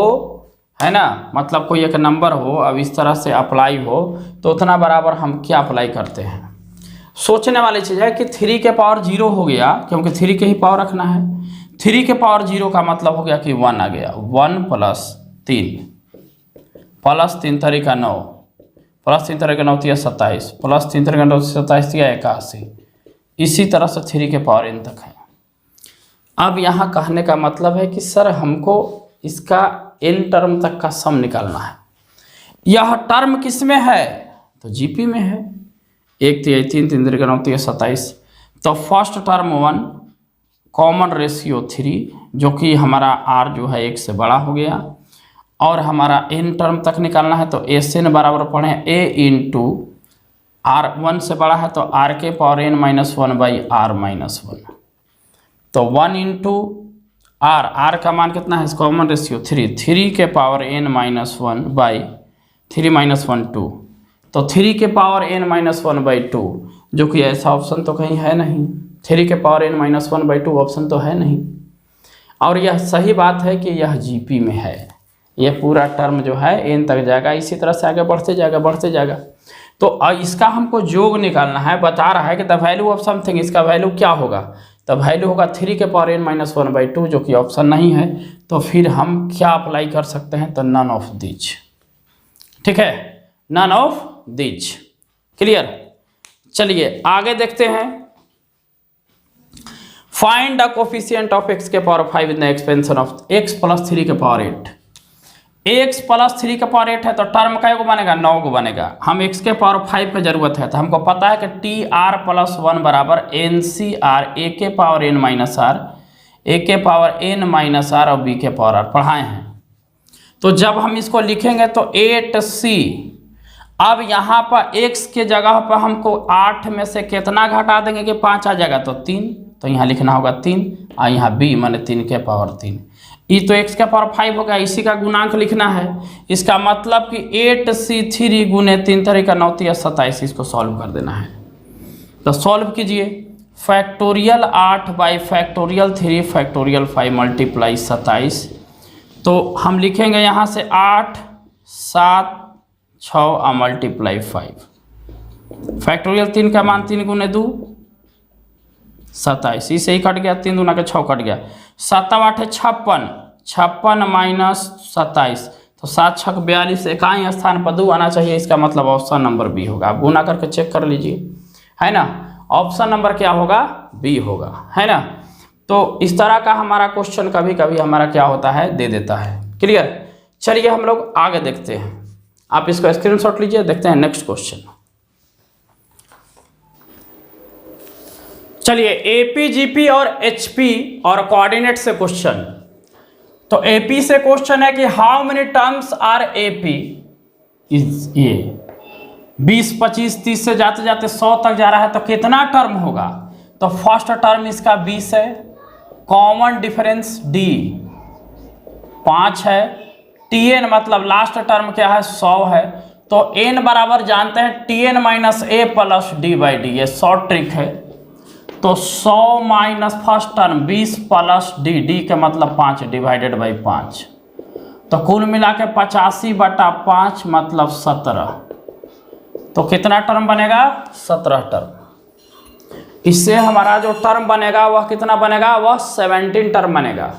है ना, मतलब कोई एक नंबर हो, अब इस तरह से अप्लाई हो, तो उतना बराबर हम क्या अप्लाई करते हैं। सोचने वाली चीज़ है कि 3 के पावर 0 हो गया, क्योंकि 3 के ही पावर रखना है। 3 के पावर 0 का मतलब हो गया कि 1 आ गया, 1 प्लस 3 प्लस 3 तरीका 9 प्लस 3 तरीका 9 तिया 27 प्लस 3 तरीका 9 27 तिया 81। इसी तरह से 3 के पावर n तक है। अब यहाँ कहने का मतलब है कि सर हमको इसका n टर्म तक का सम निकालना है। यह टर्म किस में है, तो GP में है। 1 तिया 3 3 तरीका 9 तिया 27, तो फर्स्ट टर्म 1 कॉमन रेशियो 3, जो कि हमारा r जो है 1 से बड़ा हो गया, और हमारा n टर्म तक निकालना है। तो SN बराबर पढ़ें a इंटू r, 1 से बड़ा है तो r के power n minus 1 by r minus 1, तो 1 इंटू r का मान कितना है, कॉमन रेशियो 3 के power n minus 1 by 3 minus 1 2, तो 3 के पावर n माइनस 1 बाई 2, जो कि ऐसा ऑप्शन तो कहीं है नहीं। 3 के power n minus 1 by 2 option तो है नहीं। और यह सही बात है कि यह GP में है। यह पूरा टर्म जो है n तक जाएगा, इसी तरह से आगे बढ़ते जाएगा। तो इसका हमको योग निकालना है। बता रहा है कि द वैल्यू ऑफ समथिंग, इसका वैल्यू क्या होगा, तो वैल्यू होगा 3 के पावर n माइनस 1 बाई 2, जो कि ऑप्शन नहीं है। तो फिर हम क्या अप्लाई कर सकते हैं, तो नन ऑफ दीज, ठीक है, नन ऑफ दीज, क्लियर। चलिए आगे देखते हैं। Find the coefficient of x के power 5 in the expansion of x plus 3 के पावर 8। x प्लस 3 के पावर 8 है तो टर्म का को बनेगा 9 को बनेगा। हम x के पावर 5 की जरूरत है तो हमको पता है कि टी आर प्लस 1 बराबर एन सी आर ए के पावर एन माइनस आर, ए के पावर एन माइनस आर और बी के पावर आर पढ़ाए हैं। तो जब हम इसको लिखेंगे तो 8c, अब यहाँ पर x के जगह पर हमको 8 में से कितना घटा देंगे कि 5 आ जाएगा तो 3, तो यहाँ लिखना होगा 3 और यहाँ b माने 3 के पावर 3। ई तो x के पावर 5 हो गया, इसी का गुणांक लिखना है। इसका मतलब कि 8c3 गुने 3 3 का 9 3 27, इसको सॉल्व कर देना है। तो सॉल्व कीजिए, factorial 8 by factorial 3 factorial 5 multiply 27। तो हम लिखेंगे यहाँ से 8 7 6 और मल्टीप्लाई 5। फैक्टोरियल 3 का मान 3 गुने 2 27, इसे ही कट गया, 3 दूना के 6 कट गया, 7 8 56, 56 माइनस 27 तो 7 6 42, इकाई स्थान पर 2 आना चाहिए। इसका मतलब ऑप्शन नंबर बी होगा। आप गुना करके चेक कर लीजिए, है ना। ऑप्शन नंबर क्या होगा? बी होगा, है ना। तो इस तरह का हमारा क्वेश्चन कभी कभी हमारा क्या होता है, दे देता है। क्लियर? चलिए हम लोग आगे देखते हैं। आप इसको स्क्रीनशॉट लीजिए, देखते हैं नेक्स्ट क्वेश्चन। चलिए एपी, जीपी और एचपी और कोऑर्डिनेट से क्वेश्चन। तो एपी से क्वेश्चन है कि how many terms are AP is, ये 20 25 30 से जाते जाते 100 तक जा रहा है तो कितना टर्म होगा? तो फर्स्ट टर्म इसका 20 है, कॉमन डिफरेंस डी 5 है, टीएन मतलब लास्ट टर्म क्या है 100 है, तो एन बराबर जानते हैं TN minus A plus D by D, ये शॉर्ट ट्रिक है। तो 100 minus first term 20 plus D, D के मतलब 5 डिवाइडेड बाई 5, तो कुल मिला के 85/5 मतलब 17। तो कितना टर्म बनेगा? 17 टर्म। इससे हमारा जो टर्म बनेगा वह कितना बनेगा? वह 17 टर्म बनेगा।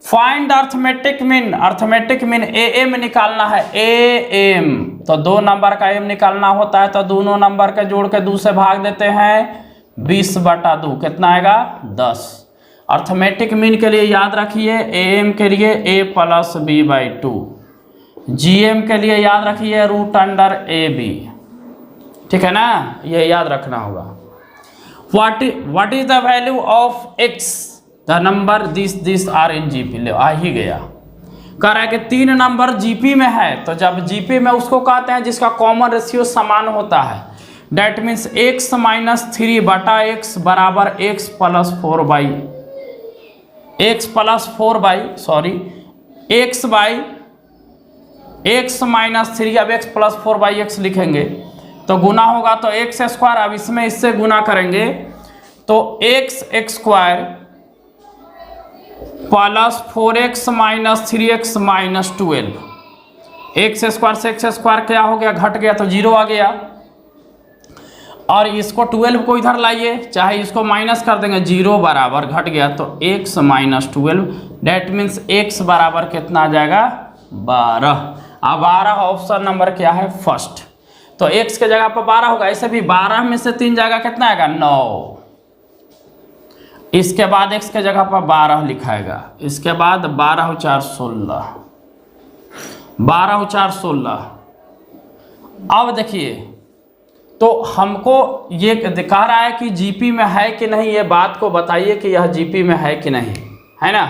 Find arithmetic mean, arithmetic mean M निकालना है, एम। तो 2 नंबर का एम निकालना होता है तो दोनों नंबर के जोड़ के 2 से भाग देते हैं, 20/2 कितना आएगा? 10। अर्थमेटिक मीन के लिए याद रखिए, एम के लिए a plus B by 2, GM के लिए याद रखिए √AB, ठीक है ना, ये याद रखना होगा। What is the value of x, the number this are in GP. ले आ ही गया, कह रहा है कि 3 नंबर जीपी में है, तो जब जीपी में उसको कहते हैं जिसका कॉमन रेशियो समान होता है। डेट मीन्स x माइनस 3 बटा x बराबर x plus 4 by x by x minus 3, अब x प्लस 4 बाई x लिखेंगे तो गुना होगा तो x स्क्वायर, अब इसमें इससे गुना करेंगे तो x square plus 4x minus 3x minus 12, x square से x स्क्वायर क्या हो गया? घट गया तो 0 आ गया, और इसको 12 को इधर लाइए, चाहे इसको माइनस कर देंगे, 0 बराबर घट गया तो x minus 12, that means x बराबर कितना आ जाएगा? 12। अब 12 ऑप्शन नंबर क्या है? फर्स्ट। तो x के जगह पर 12 होगा, ऐसे भी 12 में से 3 जाएगा, कितना आएगा? 9। इसके बाद x के जगह पर 12 लिखाएगा, इसके बाद 12 × 4 16, 12 × 4 16। अब देखिए, तो हमको ये दिखा रहा है कि जीपी में है कि नहीं, ये बात को बताइए कि यह जीपी में है कि नहीं, है ना।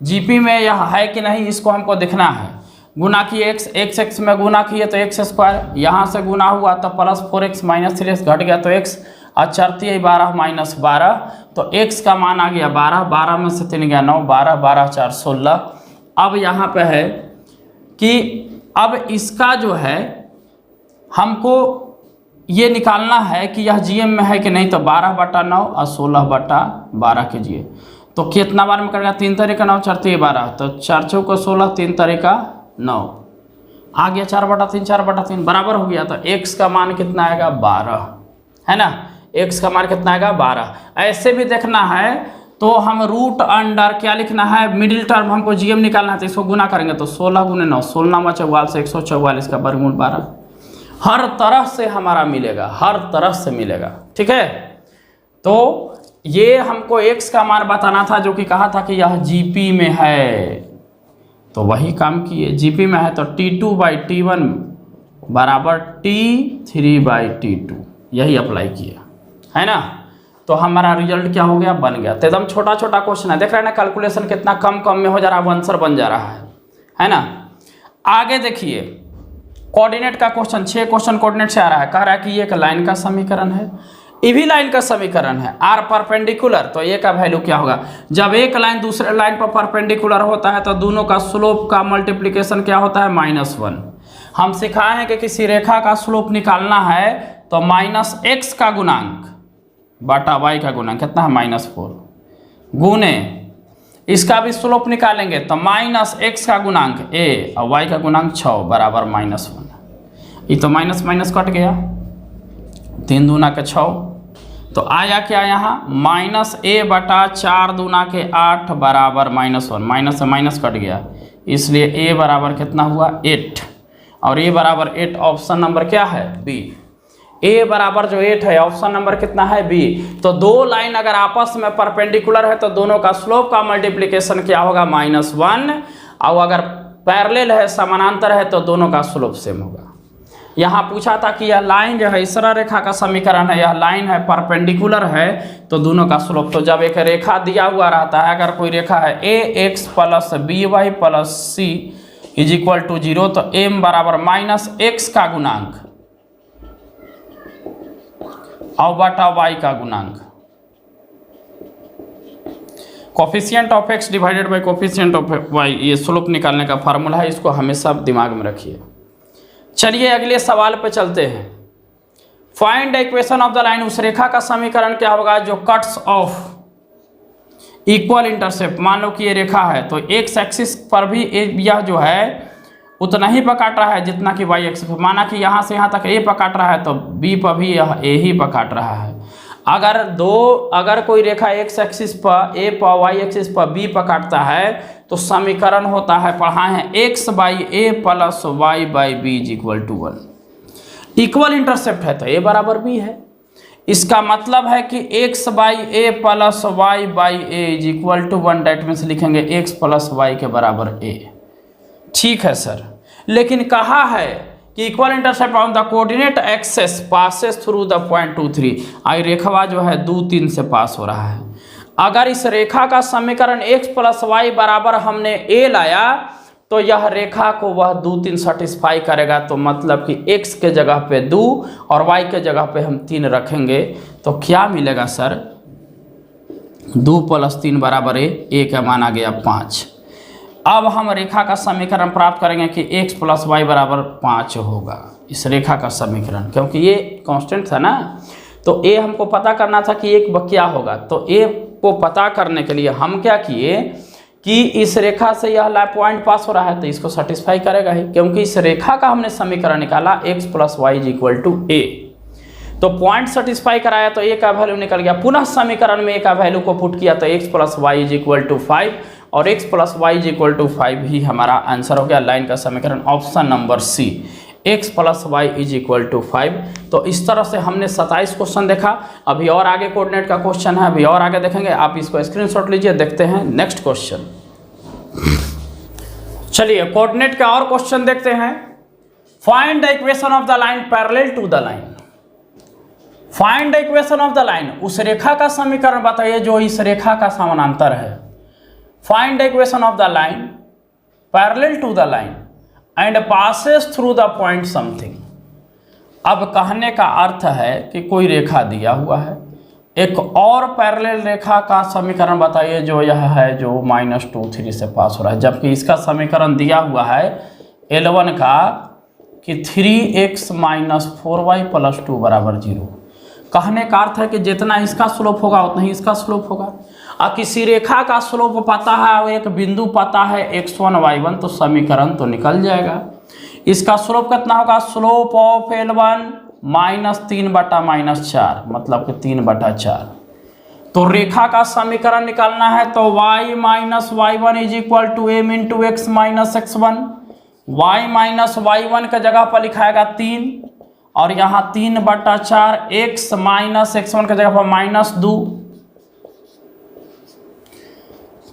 जीपी में यह है कि नहीं, इसको हमको देखना है। गुना किए x में गुना किए तो x स्क्वायर, यहाँ से गुना हुआ तो प्लस 4x माइनस 3x घट गया तो x, और चरती 12 माइनस 12, तो x का मान आ गया 12, 12 में से 3 गया 9, 12 12 4 16। अब यहाँ पे है कि अब इसका जो है हमको ये निकालना है कि यह जीएम में है कि नहीं, तो 12/9 और 16/12 कीजिए तो कितना बार में करेगा? 3 तरीका 9 4 12, तो 4 चौका 16, 3 तरीका 9 आ गया, 4/3 4/3 बराबर हो गया। तो x का मान कितना आएगा? 12, है ना। x का मान कितना आएगा? 12। ऐसे भी देखना है तो हम रूट अंडर क्या लिखना है? मिडिल टर्म हमको जीएम निकालना है, तो इसको गुना करेंगे तो 16 × 9, 16 × 44 144 का वर्गमूल 12। हर तरह से हमारा मिलेगा, हर तरह से मिलेगा, ठीक है। तो ये हमको x का मान बताना था, जो कि कहा था कि यह जीपी में है, तो वही काम किए, जीपी में है तो T2/T1 बराबर T3/T2, यही अप्लाई किया है ना। तो हमारा रिजल्ट क्या हो गया, बन गया। तो एकदम छोटा छोटा क्वेश्चन है, देख रहे हैं ना कैलकुलेशन कितना कम कम में हो जा रहा है, आंसर बन जा रहा है ना। आगे देखिए कोऑर्डिनेट का क्वेश्चन, 6 क्वेश्चन कोऑर्डिनेट से आ रहा है। कह रहा है कि ये एक लाइन का समीकरण है, ये भी लाइन का समीकरण है, आर परपेंडिकुलर, तो ये का वैल्यू क्या होगा, जब एक लाइन दूसरे लाइन पर परपेंडिकुलर होता है तो दोनों का स्लोप का मल्टीप्लिकेशन क्या होता है, -1। हम सिखाए हैं कि किसी रेखा का स्लोप निकालना है तो -x का गुणांक बटा y का गुणांक कितना है, -4, गुने इसका भी स्लोप निकालेंगे तो -x का गुणांक a और y का गुणांक 6 बराबर -1। ये तो माइनस माइनस कट गया, 3 दूना के 6, तो आया क्या यहाँ -a/4 दूना के 8 बराबर -1, माइनस से माइनस कट गया, इसलिए a बराबर कितना हुआ 8, और a बराबर 8 ऑप्शन नंबर क्या है, बी। a बराबर जो 8 है ऑप्शन नंबर कितना है, बी। तो दो लाइन अगर आपस में परपेंडिकुलर है तो दोनों का स्लोप का मल्टीप्लिकेशन क्या होगा, -1, और अगर पैरेलल है, समानांतर है, तो दोनों का स्लोप सेम होगा। यहाँ पूछा था कि यह लाइन जो है इस रेखा का समीकरण है, यह लाइन है परपेंडिकुलर है तो दोनों का स्लोप, तो जब एक रेखा दिया हुआ रहता है, अगर कोई रेखा है ax + by + c = 0, तो m बराबर -x का गुणांक और बटा y का गुणांक, coefficient of x divided by coefficient of y, ये स्लोप निकालने का फार्मूला है, इसको हमेशा दिमाग में रखिए। चलिए अगले सवाल पे चलते हैं। Find the equation of the line, उस रेखा का समीकरण क्या होगा जो कट्स ऑफ इक्वल इंटरसेप्ट, मान लो कि ये रेखा है तो एक्स एक्सिस पर भी यह जो है उतना ही पर काट रहा है जितना कि वाई एक्सिस पर, माना कि यहाँ से यहाँ तक ए पर काट रहा है तो बी पर भी यह ए ही पर काट रहा है। अगर कोई रेखा एक्स एक्सिस पर ए पर, वाई एक्सिस पर बी पर काटता है तो समीकरण होता है, पढ़ाए हैं, x/a + y/b = 1। इक्वल इंटरसेप्ट है तो a बराबर b है, इसका मतलब है कि x/a + y/a = 1, डेट मीन्स लिखेंगे x + y के बराबर a। ठीक है सर, लेकिन कहा है कि equal intercept on the coordinate axes passes through the point 2, 3, आई रेखा जो है 2, 3 से पास हो रहा है। अगर इस रेखा का समीकरण x + y बराबर हमने a लाया तो यह रेखा को वह 2, 3 सेटिस्फाई करेगा, तो मतलब कि x के जगह पे 2 और y के जगह पे हम 3 रखेंगे तो क्या मिलेगा सर, 2 + 3 बराबर a का मान आ गया 5। अब हम रेखा का समीकरण प्राप्त करेंगे कि x + y बराबर 5 होगा, इस रेखा का समीकरण, क्योंकि ये कांस्टेंट था ना, तो a हमको पता करना था कि एक क्या होगा। तो a को पता करने के लिए हम क्या किए कि इस रेखा से यह पॉइंट पास हो रहा है तो इसको सेटिस्फाई करेगा ही, क्योंकि इस रेखा का हमने समीकरण निकाला x + y = a, तो पॉइंट सेटिस्फाई कराया तो a का वैल्यू निकल गया। पुनः समीकरण में a का वैल्यू को पुट किया तो x + y = 5, और x + y = 5 ही हमारा आंसर हो गया लाइन का समीकरण, option number C, x + y = 5। तो इस तरह से हमने 27 क्वेश्चन देखा। अभी और आगे कोऑर्डिनेट का क्वेश्चन है, अभी और आगे देखेंगे, आप इसको स्क्रीनशॉट लीजिए। देखते हैं नेक्स्ट क्वेश्चन। चलिए कोऑर्डिनेट का और क्वेश्चन देखते हैं। Find the equation of the line parallel to the line, find the equation of the line, उस रेखा का समीकरण बताइए जो इस रेखा का समानांतर है। Find the equation of the line parallel to the line and passes through the point something. अब कहने का अर्थ है कि कोई रेखा दिया हुआ है, एक और पैरेलल रेखा का समीकरण बताइए जो यह है जो -2, 3 से पास हो रहा है, जबकि इसका समीकरण दिया हुआ है L1 का कि 3x - 4y + 2 = 0। कहने का अर्थ है कि जितना इसका स्लोप होगा उतना ही इसका स्लोप होगा। और किसी रेखा का स्लोप पता है और एक बिंदु पता है x1 y1, तो समीकरण तो निकल जाएगा। इसका स्लोप कितना होगा, स्लोप ऑफ L1 -3/-4, मतलब कि 3/4। तो रेखा का समीकरण निकालना है तो y - y1 = m × x - x1, y - y1 के जगह पर लिखाएगा 3, और यहाँ 3/4, x - x1 के जगह पर -2,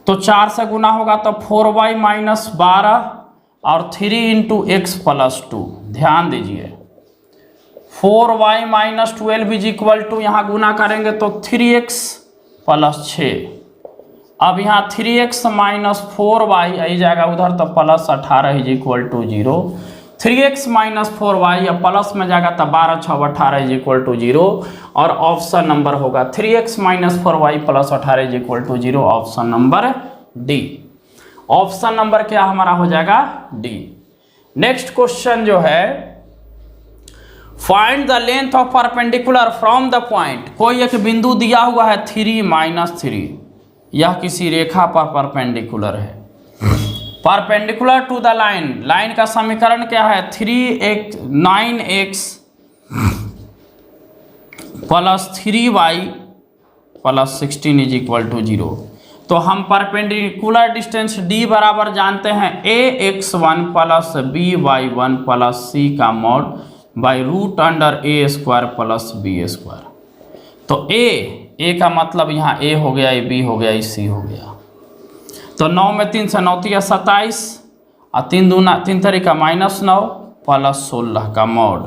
तो 4 से गुना होगा तो 4y माइनस 12 और 3 इंटू एक्स प्लस 2। ध्यान दीजिए 4y minus 12 is equal to, यहाँ गुना करेंगे तो 3x प्लस 6। अब यहाँ 3x माइनस 4y आई जाएगा उधर तो plus 18 is equal to 0। 3x minus 4y या प्लस में जाएगा तो 12 6 18 इज इक्वल टू 0 और ऑप्शन नंबर होगा 3x minus 4y plus 18 is equal to 0, option number D. Option number क्या हमारा हो जाएगा? डी। नेक्स्ट क्वेश्चन जो है, find the length of perpendicular from the point. कोई एक बिंदु दिया हुआ है 3 माइनस 3, यह किसी रेखा पर परपेंडिकुलर है। Perpendicular to the line, line का समीकरण क्या है? 9x plus 3y plus 16 is equal to 0। तो हम परपेंडिकुलर डिस्टेंस d बराबर जानते हैं ax1 plus by1 plus c का mod by root under a square plus b square. तो a का मतलब यहाँ a हो गया, ये b हो गया, ये c हो गया। तो 9 में 3 से 9 या 27 और 3 तरीका -9 प्लस 16 का मॉड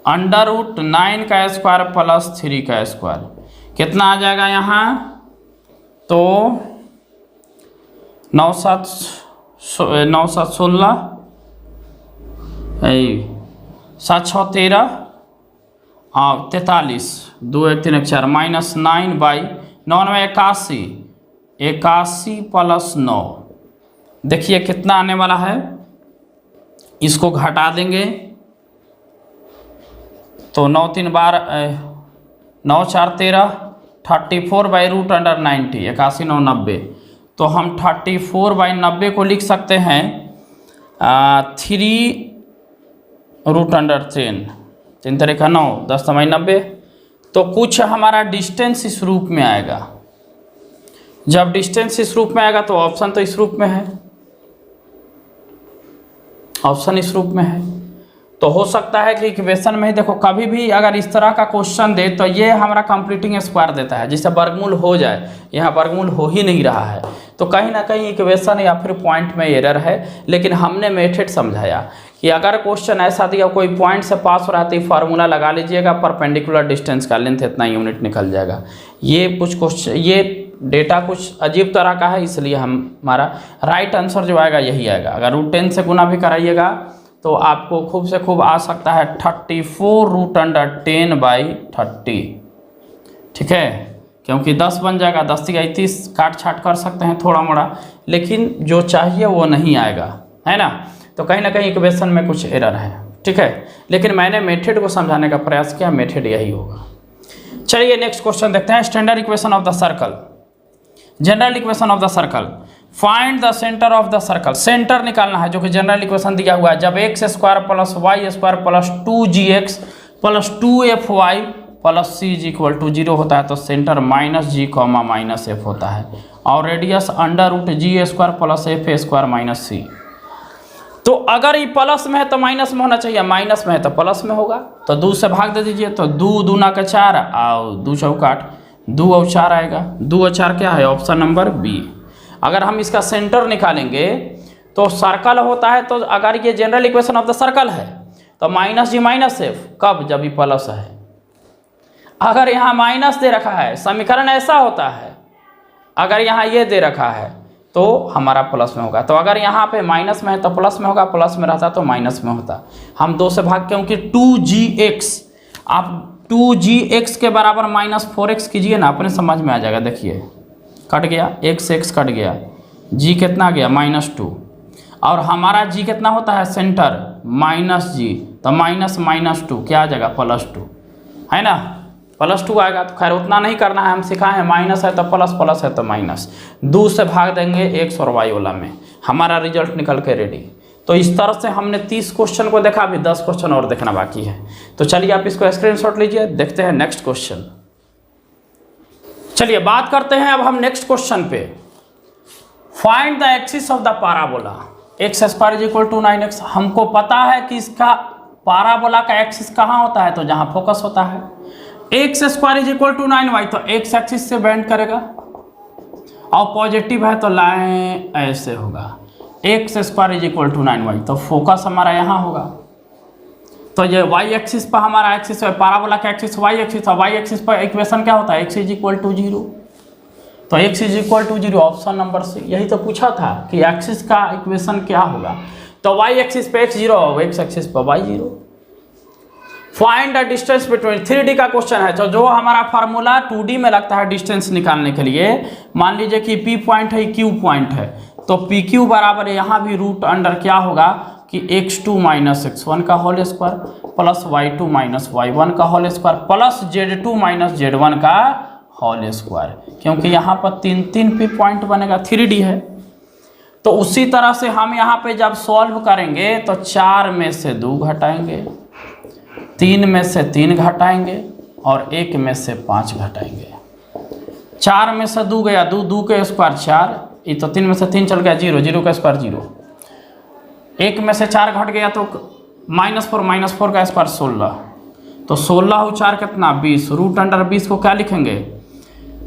अंडर रूट 9 का स्क्वायर प्लस 3 का स्क्वायर। कितना आ जाएगा यहाँ? तो 9 7 16 7 6 13 और 43 2 1 3 1 4 -9 बाई 9 में 81 प्लस 9। देखिए कितना आने वाला है, इसको घटा देंगे तो 9 3 12 9 4 13 34 बाई रूट अंडर 90 81 9 90। तो हम 34 बाई 90 को लिख सकते हैं 3 रूट अंडर 10 3 तरीका 9 10 बाई 90। तो कुछ हमारा डिस्टेंस इस रूप में आएगा। जब डिस्टेंस इस रूप में आएगा तो ऑप्शन तो इस रूप में है, ऑप्शन इस रूप में है। तो हो सकता है कि इक्वेशन में ही देखो, कभी भी अगर इस तरह का क्वेश्चन दे तो ये हमारा कंप्लीटिंग स्क्वायर देता है जिससे वर्गमूल हो जाए, यहाँ वर्गमूल हो ही नहीं रहा है। तो कहीं ना कहीं इक्वेशन या फिर पॉइंट में एरर है। लेकिन हमने मेथड समझाया कि अगर क्वेश्चन ऐसा दिया कोई पॉइंट से पास हो रहा है तो फार्मूला लगा लीजिएगा, परपेंडिकुलर डिस्टेंस का लेंथ इतना यूनिट निकल जाएगा। ये कुछ क्वेश्चन, ये डेटा कुछ अजीब तरह का है, इसलिए हमारा राइट आंसर जो आएगा यही आएगा। अगर रूट 10 से गुना भी कराइएगा तो आपको खूब से खूब आ सकता है 34 रूट अंडर 10 बाई 30। ठीक है, क्योंकि 10 बन जाएगा, 10 3 31 काट छाट कर सकते हैं थोड़ा मोड़ा, लेकिन जो चाहिए वो नहीं आएगा, है ना। तो कहीं ना कहीं इक्वेशन में कुछ एरर है। ठीक है, लेकिन मैंने मेथड को समझाने का प्रयास किया, मेथड यही होगा। चलिए नेक्स्ट क्वेश्चन देखते हैं। Standard equation of the circle, general equation of the circle. Find the centre of the circle, centre निकालना है जो कि जनरल इक्वेशन दिया हुआ है। जब X square plus Y square plus 2gx plus 2fy plus c is equal to 0 होता है तो सेंटर -g माइनस f होता है और radius under root g square plus f square minus c। तो अगर ये प्लस में है तो माइनस में होना चाहिए, माइनस में है तो प्लस में होगा। तो 2 से भाग दे दीजिए तो 2 दूना का 4 और 2 चौका 8, 2 और 4 आएगा। 2 और 4 क्या है? Option number B. अगर हम इसका सेंटर निकालेंगे तो सर्कल होता है, तो अगर ये general equation of the circle है तो -g माइनस f, कब? जब ये प्लस है। अगर यहाँ माइनस दे रखा है, समीकरण ऐसा होता है, अगर यहाँ ये दे रखा है तो हमारा प्लस में होगा। तो अगर यहाँ पे माइनस में है तो प्लस में होगा, प्लस में रहता तो माइनस में होता। हम 2 से भाग, क्योंकि 2gx, आप 2gx के बराबर -4x कीजिए ना, अपने समझ में आ जाएगा। देखिए कट गया, x कट गया, g कितना गया? -2। और हमारा g कितना होता है? सेंटर -g, तो -2 क्या आ जाएगा? +2, है ना, +2 आएगा। तो खैर उतना नहीं करना है, हम सिखाए हैं माइनस है तो प्लस, प्लस है तो माइनस। 2 से भाग देंगे x और y वाला में, हमारा रिजल्ट निकल के रेडी। तो इस तरह से हमने 30 क्वेश्चन को देखा, अभी 10 क्वेश्चन और देखना बाकी है। तो चलिए आप इसको स्क्रीनशॉट लीजिए, देखते हैं नेक्स्ट क्वेश्चन। चलिए बात करते हैं अब हम नेक्स्ट क्वेश्चन पे। Find the axis of the parabola, X square is equal to 9x। हमको पता है कि इसका पाराबोला का एक्सिस कहाँ होता है, तो जहाँ फोकस होता है। X square is equal to 9y, तो एक्स एक्सिस से बेंड करेगा और पॉजिटिव है तो लाइन ऐसे होगा, x² = 9y। तो फोकस हमारा यहाँ होगा। तो ये y एक्सिस पर हमारा एक्सिस है, पैराबोला का एक्सिस y एक्सिस, और y एक्सिस पर इक्वेशन क्या होता है, x = 0। तो x = 0 ऑप्शन नंबर सी। यही तो पूछा था कि एक्सिस का इक्वेशन क्या होगा। तो y एक्सिस पे x 0 और x एक्सिस पर y 0। Find the distance between, 3D का क्वेश्चन है। तो जो हमारा फार्मूला 2D में लगता है डिस्टेंस निकालने के लिए, मान लीजिए कि P पॉइंट है, Q पॉइंट है, तो PQ बराबर यहाँ भी रूट अंडर क्या होगा कि x2 - x1 का whole square plus y2 - y1 का whole square plus z2 - z1 का होल स्क्वायर, क्योंकि यहाँ पर 3 P पॉइंट बनेगा, 3D है। तो उसी तरह से हम यहाँ पे जब सॉल्व करेंगे तो 4 में से 2 घटाएंगे, 3 में से 3 घटाएंगे और 1 में से 5 घटाएंगे। 4 में से 2 गया, 2 के स्क्वायर 4, ये तो 3 में से 3 चल गया 0, 0 का स्क्वायर 0। 1 में से 4 घट गया तो -4 का स्क्वायर 16, तो 16 और 4 कितना 20, रूट अंडर 20 को क्या लिखेंगे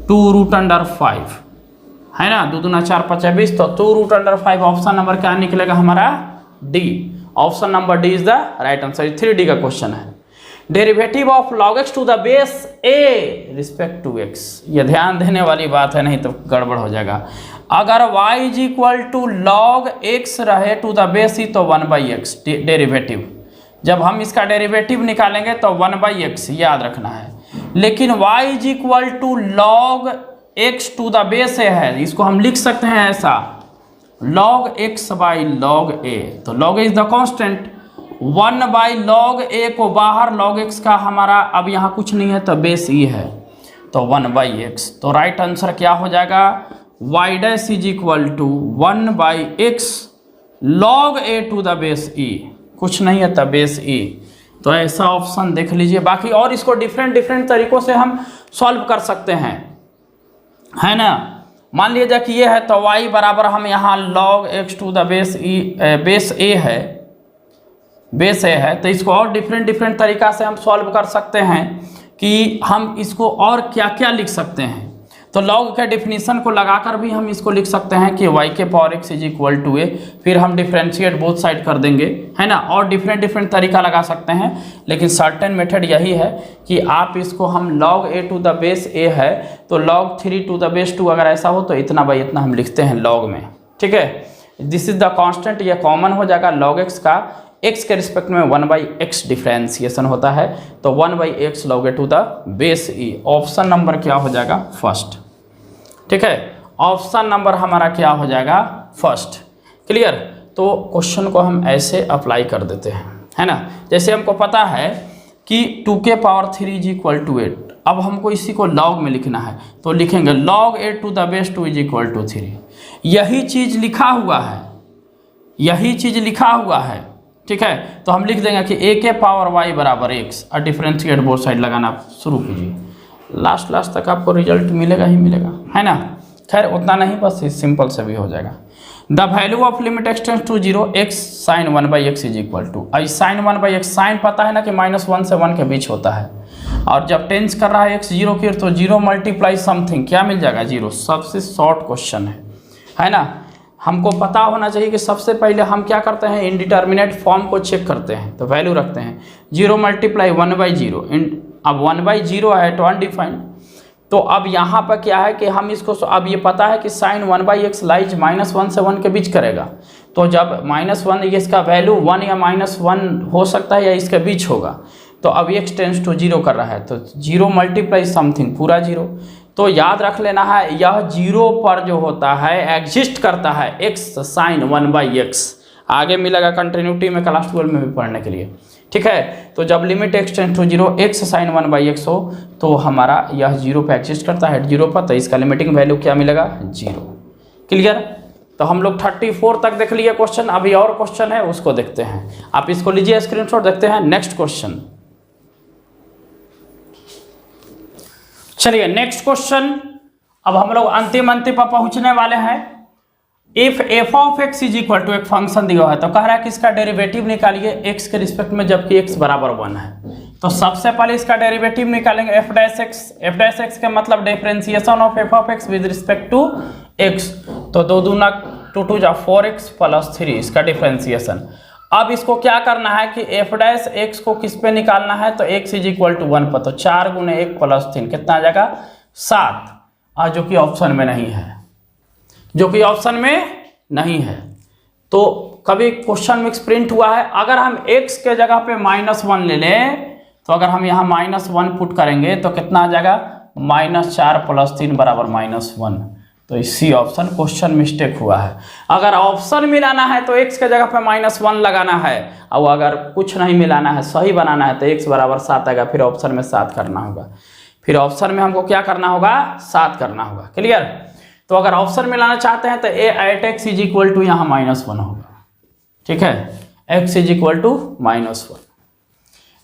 2√5, है ना, 2 दूना 4 5 20, तो 2√5। ऑप्शन नंबर क्या निकलेगा हमारा D. Option number D is the right answer. 3D का क्वेश्चन है। Derivative of log x to the base a respect to x, ये ध्यान देने वाली बात है, नहीं तो गड़बड़ हो जाएगा। अगर y = log x रहे टू द बेस ई तो 1/x डेरिवेटिव, जब हम इसका डेरिवेटिव निकालेंगे तो 1/x याद रखना है। लेकिन y = log x to the base a है, इसको हम लिख सकते हैं ऐसा log x/log a। तो log a is the constant, 1/log a को बाहर log x का हमारा अब यहाँ कुछ नहीं है तो बेस e है, तो 1/x। तो राइट आंसर क्या हो जाएगा y' = 1/x log a to the base e, कुछ नहीं है तो बेस e। तो ऐसा ऑप्शन देख लीजिए। बाकी और इसको डिफरेंट तरीकों से हम सॉल्व कर सकते हैं, है ना। मान लीजिए कि ये है तो y बराबर हम यहाँ log x to the base e, base a है, बेस a है, तो इसको और डिफरेंट तरीका से हम सॉल्व कर सकते हैं कि हम इसको और क्या क्या लिख सकते हैं। तो log के डिफिनीशन को लगाकर भी हम इसको लिख सकते हैं कि y के पावर x = a, फिर हम डिफ्रेंशिएट बोथ साइड कर देंगे, है ना। और डिफरेंट तरीका लगा सकते हैं, लेकिन सर्टेन मेथड यही है कि आप इसको हम log a to the base a है तो log 3 टू द बेस 2 अगर ऐसा हो तो इतना बाई इतना हम लिखते हैं log में, ठीक है। दिस इज द कांस्टेंट, ये कॉमन हो जाएगा। log x का x के रिस्पेक्ट में 1/x डिफ्रेंसिएशन होता है, तो 1/x log a to the base e। Option number क्या हो जाएगा फर्स्ट, ठीक है। ऑप्शन नंबर हमारा क्या हो जाएगा फर्स्ट। क्लियर। तो क्वेश्चन को हम ऐसे अप्लाई कर देते हैं, है ना। जैसे हमको पता है कि 2 के पावर 3 = 8, अब हमको इसी को log में लिखना है तो लिखेंगे log a to the base 2 = 3। यही चीज़ लिखा हुआ है, यही चीज़ लिखा हुआ है, ठीक है। तो हम लिख देंगे कि a के पावर y बराबर x और डिफरेंशिएट बोथ साइड लगाना शुरू कीजिए, लास्ट तक आपको रिजल्ट मिलेगा ही मिलेगा, है ना। खैर उतना नहीं, बस सिंपल से भी हो जाएगा। The value of limit extends to 0 x sin 1/x = आई sin 1/x, साइन पता है ना कि -1 से 1 के बीच होता है, और जब टेंस कर रहा है x 0 की तो 0 × समथिंग क्या मिल जाएगा 0। सबसे शॉर्ट क्वेश्चन है ना। हमको पता होना चाहिए कि सबसे पहले हम क्या करते हैं, इनडिटर्मिनेट फॉर्म को चेक करते हैं, तो वैल्यू रखते हैं 0 × 1/0। अब 1/0 है तो अनडिफाइंड, तो अब यहाँ पर क्या है कि हम इसको, अब ये पता है कि sin 1/x लाइज -1 से 1 के बीच करेगा, तो जब -1 इसका वैल्यू 1 या -1 हो सकता है या इसके बीच होगा, तो अब x टेंस टू 0 कर रहा है तो 0 × समथिंग पूरा 0। तो याद रख लेना है यह 0 पर जो होता है एग्जिस्ट करता है x sin 1/x। आगे मिलेगा कंटिन्यूटी में क्लास 12 में भी पढ़ने के लिए, ठीक है। तो जब limit x tends to 0 x sin 1/x हो तो हमारा यह 0 पे एग्जिस्ट करता है, 0 पर, तो इसका लिमिटिंग वैल्यू क्या मिलेगा 0। क्लियर। तो हम लोग 34 तक देख लिए क्वेश्चन, अभी और क्वेश्चन है उसको देखते हैं। आप इसको लीजिए स्क्रीनशॉट, देखते हैं नेक्स्ट क्वेश्चन। चलिए नेक्स्ट क्वेश्चन, अब हम लोग अंतिम पर पहुंचने वाले हैं। If f of x is equal to, एक फंक्शन दिया है तो कह रहा है कि इसका डेरिवेटिव निकालिए x के रिस्पेक्ट में जबकि x बराबर 1 है। तो सबसे पहले इसका डेरिवेटिव निकालेंगे f' x का मतलब differentiation of f of x with respect to x, तो 2 दूना 2 2 जा 4x प्लस 3, इसका डिफ्रेंसिएशन। अब इसको क्या करना है कि f डैश x को किस पे निकालना है, तो x इज इक्वल टू 1 पर, तो 4 गुने 1 प्लस 3 कितना आ जाएगा 7, और जो कि ऑप्शन में नहीं है, जो कि ऑप्शन में नहीं है। तो कभी क्वेश्चन में प्रिंट हुआ है, अगर हम x के जगह पे -1 ले लें, तो अगर हम यहाँ -1 पुट करेंगे तो कितना आ जाएगा -4 प्लस 3 बराबर -1, तो इसी ऑप्शन क्वेश्चन मिस्टेक हुआ है। अगर ऑप्शन मिलाना है तो x के जगह पे -1 लगाना है, और अगर कुछ नहीं मिलाना है सही बनाना है तो x बराबर 7 आएगा, फिर ऑप्शन में 7 करना होगा, फिर ऑप्शन में हमको क्या करना होगा 7 करना होगा। क्लियर? तो अगर ऑप्शन मिलाना चाहते हैं तो a at x is equal to यहाँ -1 होगा। ठीक है, x is equal to -1।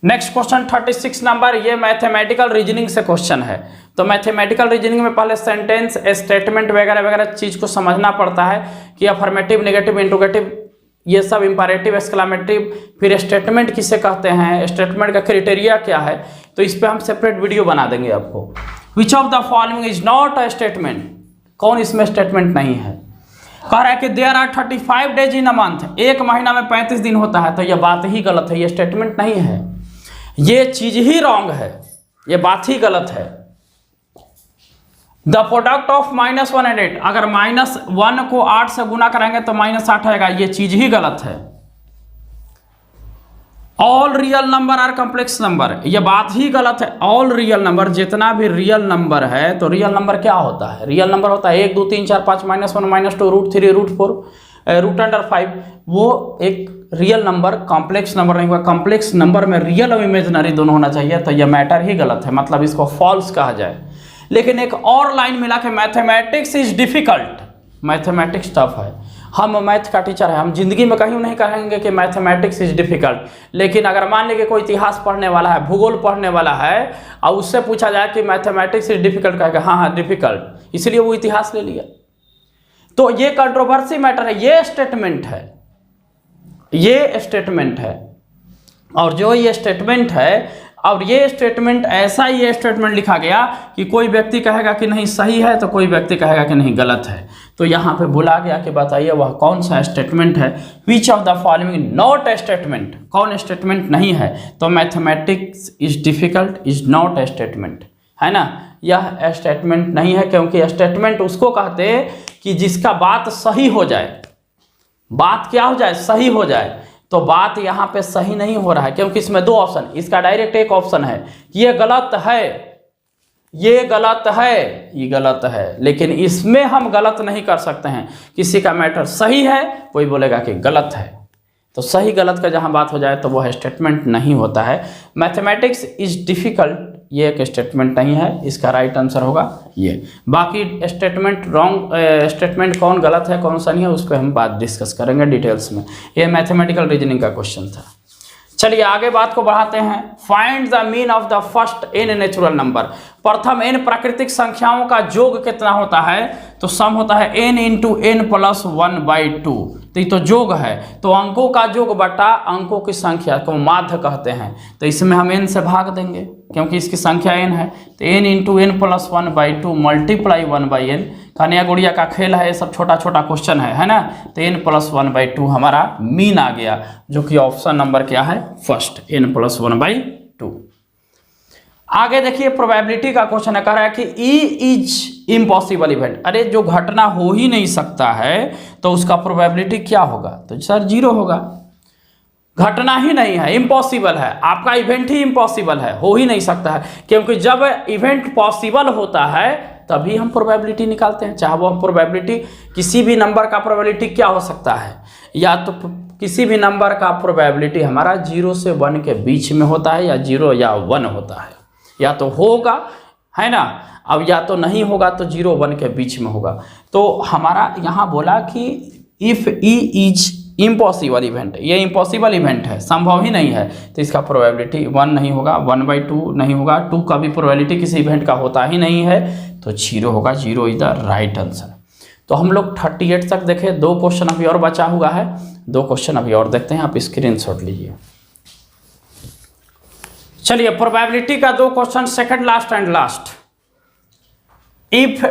Next question 36 number, ये मैथमेटिकल रीजनिंग से क्वेश्चन है। तो मैथमेटिकल रीजनिंग में पहले सेंटेंस स्टेटमेंट वगैरह वगैरह चीज को समझना पड़ता है कि अफर्मेटिव, नेगेटिव, इंट्रोगेटिव, ये सब इंपैरेटिव, एक्सक्लेमेटिव, फिर स्टेटमेंट किसे कहते हैं, स्टेटमेंट का क्राइटेरिया क्या है, तो इस पे हम सेपरेट वीडियो बना देंगे आपको। Which of the following is not a statement, कौन इसमें स्टेटमेंट नहीं है। कह रहा है कि there are 35 days in a month, एक महीना में 35 दिन होता है, तो यह बात ही गलत है, ये स्टेटमेंट नहीं है, ये चीज ही रॉन्ग है, ये बात ही गलत है। द प्रोडक्ट ऑफ -1 एंड 8, अगर -1 को 8 से गुना करेंगे तो -8 आएगा, ये चीज ही गलत है। All real number are complex number, ये बात ही गलत है। ऑल रियल नंबर, जितना भी रियल नंबर है, तो रियल नंबर क्या होता है, रियल नंबर होता है 1 2 3 4 5 -1 -2 √3 √4 √5, वो एक रियल नंबर, कॉम्प्लेक्स नंबर नहीं हुआ। कॉम्प्लेक्स नंबर में रियल और इमेजिनरी दोनों होना चाहिए, तो यह मैटर ही गलत है, मतलब इसको फॉल्स कहा जाए। लेकिन एक और लाइन मिला के mathematics is difficult, mathematics tough है। हम मैथ का टीचर है, हम जिंदगी में कहीं नहीं कहेंगे कि मैथमेटिक्स इज डिफिकल्ट, लेकिन अगर मान लीजिए कोई इतिहास पढ़ने वाला है, भूगोल पढ़ने वाला है, और उससे पूछा जाए कि मैथमेटिक्स इज डिफिकल्ट, कहेगा हाँ हाँ डिफिकल्ट, इसलिए वो इतिहास ले लिया। तो ये कंट्रोवर्सी मैटर है, ये स्टेटमेंट है, ये स्टेटमेंट है। और जो ये स्टेटमेंट है, और ये स्टेटमेंट ऐसा ये स्टेटमेंट लिखा गया कि कोई व्यक्ति कहेगा कि नहीं सही है, तो कोई व्यक्ति कहेगा कि नहीं गलत है। तो यहाँ पे बोला गया कि बताइए वह कौन सा स्टेटमेंट है। विच of the following not a statement, कौन स्टेटमेंट नहीं है, तो mathematics is difficult is not a statement, है ना, यह स्टेटमेंट नहीं है। क्योंकि स्टेटमेंट उसको कहते हैं कि जिसका बात सही हो जाए, बात क्या हो जाए, सही हो जाए। तो बात यहाँ पे सही नहीं हो रहा है, क्योंकि इसमें 2 ऑप्शन, इसका डायरेक्ट एक ऑप्शन है कि ये गलत है, ये गलत है, ये गलत है, लेकिन इसमें हम गलत नहीं कर सकते हैं। किसी का मैटर सही है, कोई बोलेगा कि गलत है, तो सही गलत का जहाँ बात हो जाए तो वह स्टेटमेंट नहीं होता है। मैथमेटिक्स इज डिफिकल्ट, ये एक स्टेटमेंट नहीं है, इसका राइट आंसर होगा ये। बाकी स्टेटमेंट रॉन्ग, स्टेटमेंट कौन गलत है कौन सा नहीं है, उस पर हम बात डिस्कस करेंगे डिटेल्स में। ये मैथमेटिकल रीजनिंग का क्वेश्चन था। चलिए आगे बात को बढ़ाते हैं। Find the mean of the first n natural number, प्रथम n प्राकृतिक संख्याओं का योग कितना होता है, तो सम होता है n × n + 1/2, तो ये तो योग है, तो अंकों का योग बटा अंकों की संख्या को माध्य कहते हैं। तो इसमें हम n से भाग देंगे क्योंकि इसकी संख्या n है, तो n × n + 1/2 मल्टीप्लाई 1/n, कन्या गुड़िया का खेल है, ये सब छोटा छोटा क्वेश्चन है ना। तो n + 1/2 हमारा मीन आ गया, जो कि ऑप्शन नंबर क्या है, फर्स्ट, n + 1/2। आगे देखिए प्रोबेबिलिटी का क्वेश्चन है, कह रहा है कि ई इज इम्पॉसिबल इवेंट, अरे जो घटना हो ही नहीं सकता है तो उसका प्रोबेबिलिटी क्या होगा, तो सर 0 होगा। घटना ही नहीं है, इम्पॉसिबल है, आपका इवेंट ही इम्पॉसिबल है, हो ही नहीं सकता है, क्योंकि जब इवेंट पॉसिबल होता है तभी हम प्रोबेबिलिटी निकालते हैं। चाहे वो प्रोबेबिलिटी किसी भी नंबर का प्रोबेबिलिटी क्या हो सकता है, या तो किसी भी नंबर का प्रोबेबिलिटी हमारा 0 से 1 के बीच में होता है, या 0 या 1 होता है, या तो होगा, है ना, अब या तो नहीं होगा, तो 0 1 के बीच में होगा। तो हमारा यहाँ बोला कि if E is impossible event, ये इम्पॉसिबल इवेंट है, संभव ही नहीं है, तो इसका प्रोबेबिलिटी 1 नहीं होगा, 1/2 नहीं होगा, 2 का भी प्रोबेबिलिटी किसी इवेंट का होता ही नहीं है, तो 0 होगा। 0 इज द राइट आंसर। तो हम लोग 38 तक देखे, 2 क्वेश्चन अभी और बचा हुआ है, 2 क्वेश्चन अभी और देखते हैं, आप स्क्रीनशॉट लीजिए। चलिए प्रोबेबिलिटी का 2 question, second last and last. If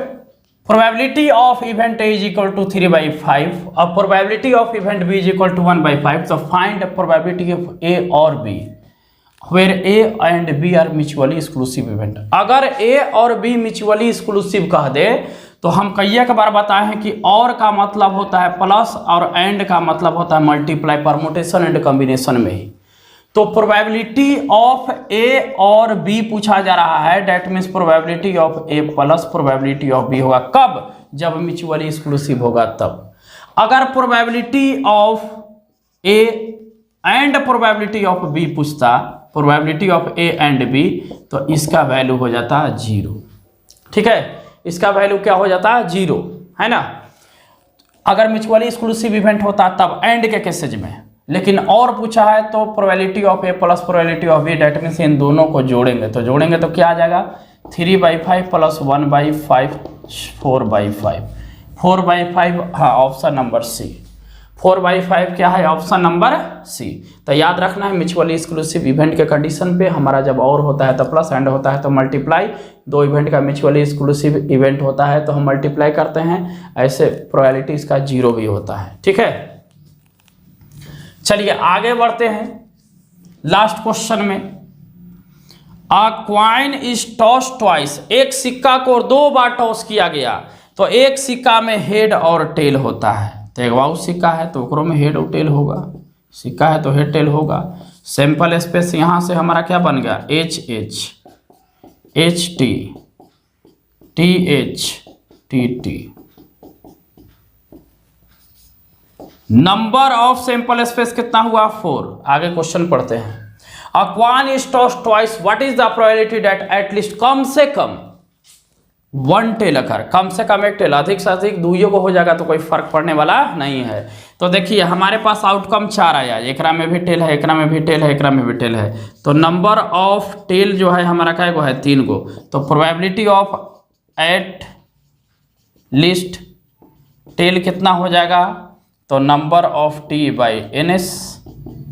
probability of event A is equal to 3/5 और probability of event B is equal to 1/5। तो फाइंड प्रोबेबिलिटी ऑफ ए और B where A and B are mutually exclusive event. अगर A और B mutually exclusive कह दे तो हम कई बार बताए हैं कि और का मतलब होता है प्लस और एंड का मतलब होता है मल्टीप्लाई, परमुटेशन एंड कॉम्बिनेशन में ही। तो प्रोबेबिलिटी ऑफ ए और बी पूछा जा रहा है, that means probability of A plus probability of B होगा कब, जब म्यूचुअली एक्सक्लूसिव होगा तब। अगर probability of A and probability of B पूछता, probability of A and B, तो इसका वैल्यू हो जाता है 0। ठीक है, इसका वैल्यू क्या हो जाता है 0, है ना। अगर म्यूचुअली एक्सक्लूसिव इवेंट होता तब एंड के केसेज में, लेकिन और पूछा है तो probability of A plus probability of B, that means इन दोनों को जोड़ेंगे तो क्या आ जाएगा 3/5 प्लस 1/5 4/5 4/5। हाँ, ऑप्शन नंबर सी 4/5 क्या है, ऑप्शन नंबर सी। तो याद रखना है म्यूचुअली एक्सक्लूसिव इवेंट के कंडीशन पे हमारा जब और होता है तो प्लस, एंड होता है तो मल्टीप्लाई। दो इवेंट का म्यूचुअली एक्सक्लूसिव इवेंट होता है तो हम मल्टीप्लाई करते हैं, ऐसे प्रोबेबिलिटी इसका 0 भी होता है। ठीक है, चलिए आगे बढ़ते हैं लास्ट क्वेश्चन में। अ क्वाइन इज टॉस ट्वाइस, एक सिक्का को 2 बार टॉस किया गया तो एक सिक्का में हेड और टेल होता है। तो एक बार सिक्का है तो ओकरो में हेड और टेल होगा, सिक्का है तो हेड टेल होगा। सैंपल स्पेस यहाँ से हमारा क्या बन गया HH HT TH TT। Number of sample space कितना हुआ 4। आगे क्वेश्चन पढ़ते हैं। A coin is tossed twice, what is the probability that at least कम से कम 1 टेल अकर, कम से कम 1 टेल, अधिक से अधिक दुइयों को हो जाएगा तो कोई फर्क पड़ने वाला नहीं है। तो देखिए हमारे पास आउटकम 4 आया, एकरा में भी टेल है, एकरा में भी टेल है, एकरा में भी टेल है। तो नंबर ऑफ टेल जो है हमारा क्या गो है 3 गो। तो probability of at least tail कितना हो जाएगा, तो नंबर ऑफ T/NS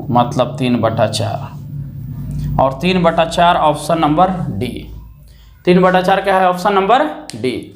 मतलब 3/4 और 3/4 ऑप्शन नंबर डी। 3/4 क्या है, ऑप्शन नंबर डी।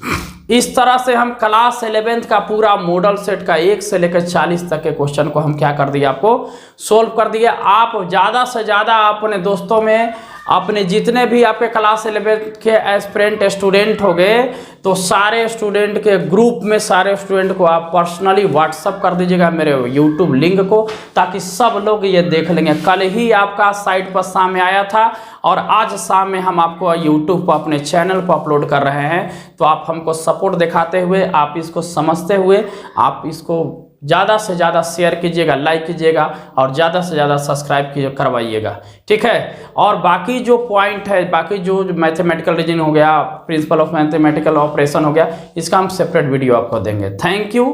इस तरह से हम क्लास 11th का पूरा मॉडल सेट का 1 से लेकर 40 तक के क्वेश्चन को हम क्या कर दिए, आपको सोल्व कर दिए। आप ज़्यादा से ज़्यादा अपने दोस्तों में, अपने जितने भी आपके क्लास 11th के एस्पिरेंट स्टूडेंट हो गए तो सारे स्टूडेंट के ग्रुप में सारे स्टूडेंट को आप पर्सनली व्हाट्सअप कर दीजिएगा मेरे यूट्यूब लिंक को, ताकि सब लोग ये देख लेंगे। कल ही आपका साइट पर सामने आया था और आज शाम में हम आपको यूट्यूब पर अपने चैनल पर अपलोड कर रहे हैं। तो आप हमको सपोर्ट दिखाते हुए, आप इसको समझते हुए, आप इसको ज़्यादा से ज़्यादा शेयर कीजिएगा, लाइक कीजिएगा और ज़्यादा से ज़्यादा सब्सक्राइब करवाइएगा। ठीक है, और बाकी जो पॉइंट है, बाकी जो मैथमेटिकल रीजनिंग हो गया, प्रिंसिपल ऑफ मैथमेटिकल ऑपरेशन हो गया, इसका हम सेपरेट वीडियो आपको देंगे। Thank you.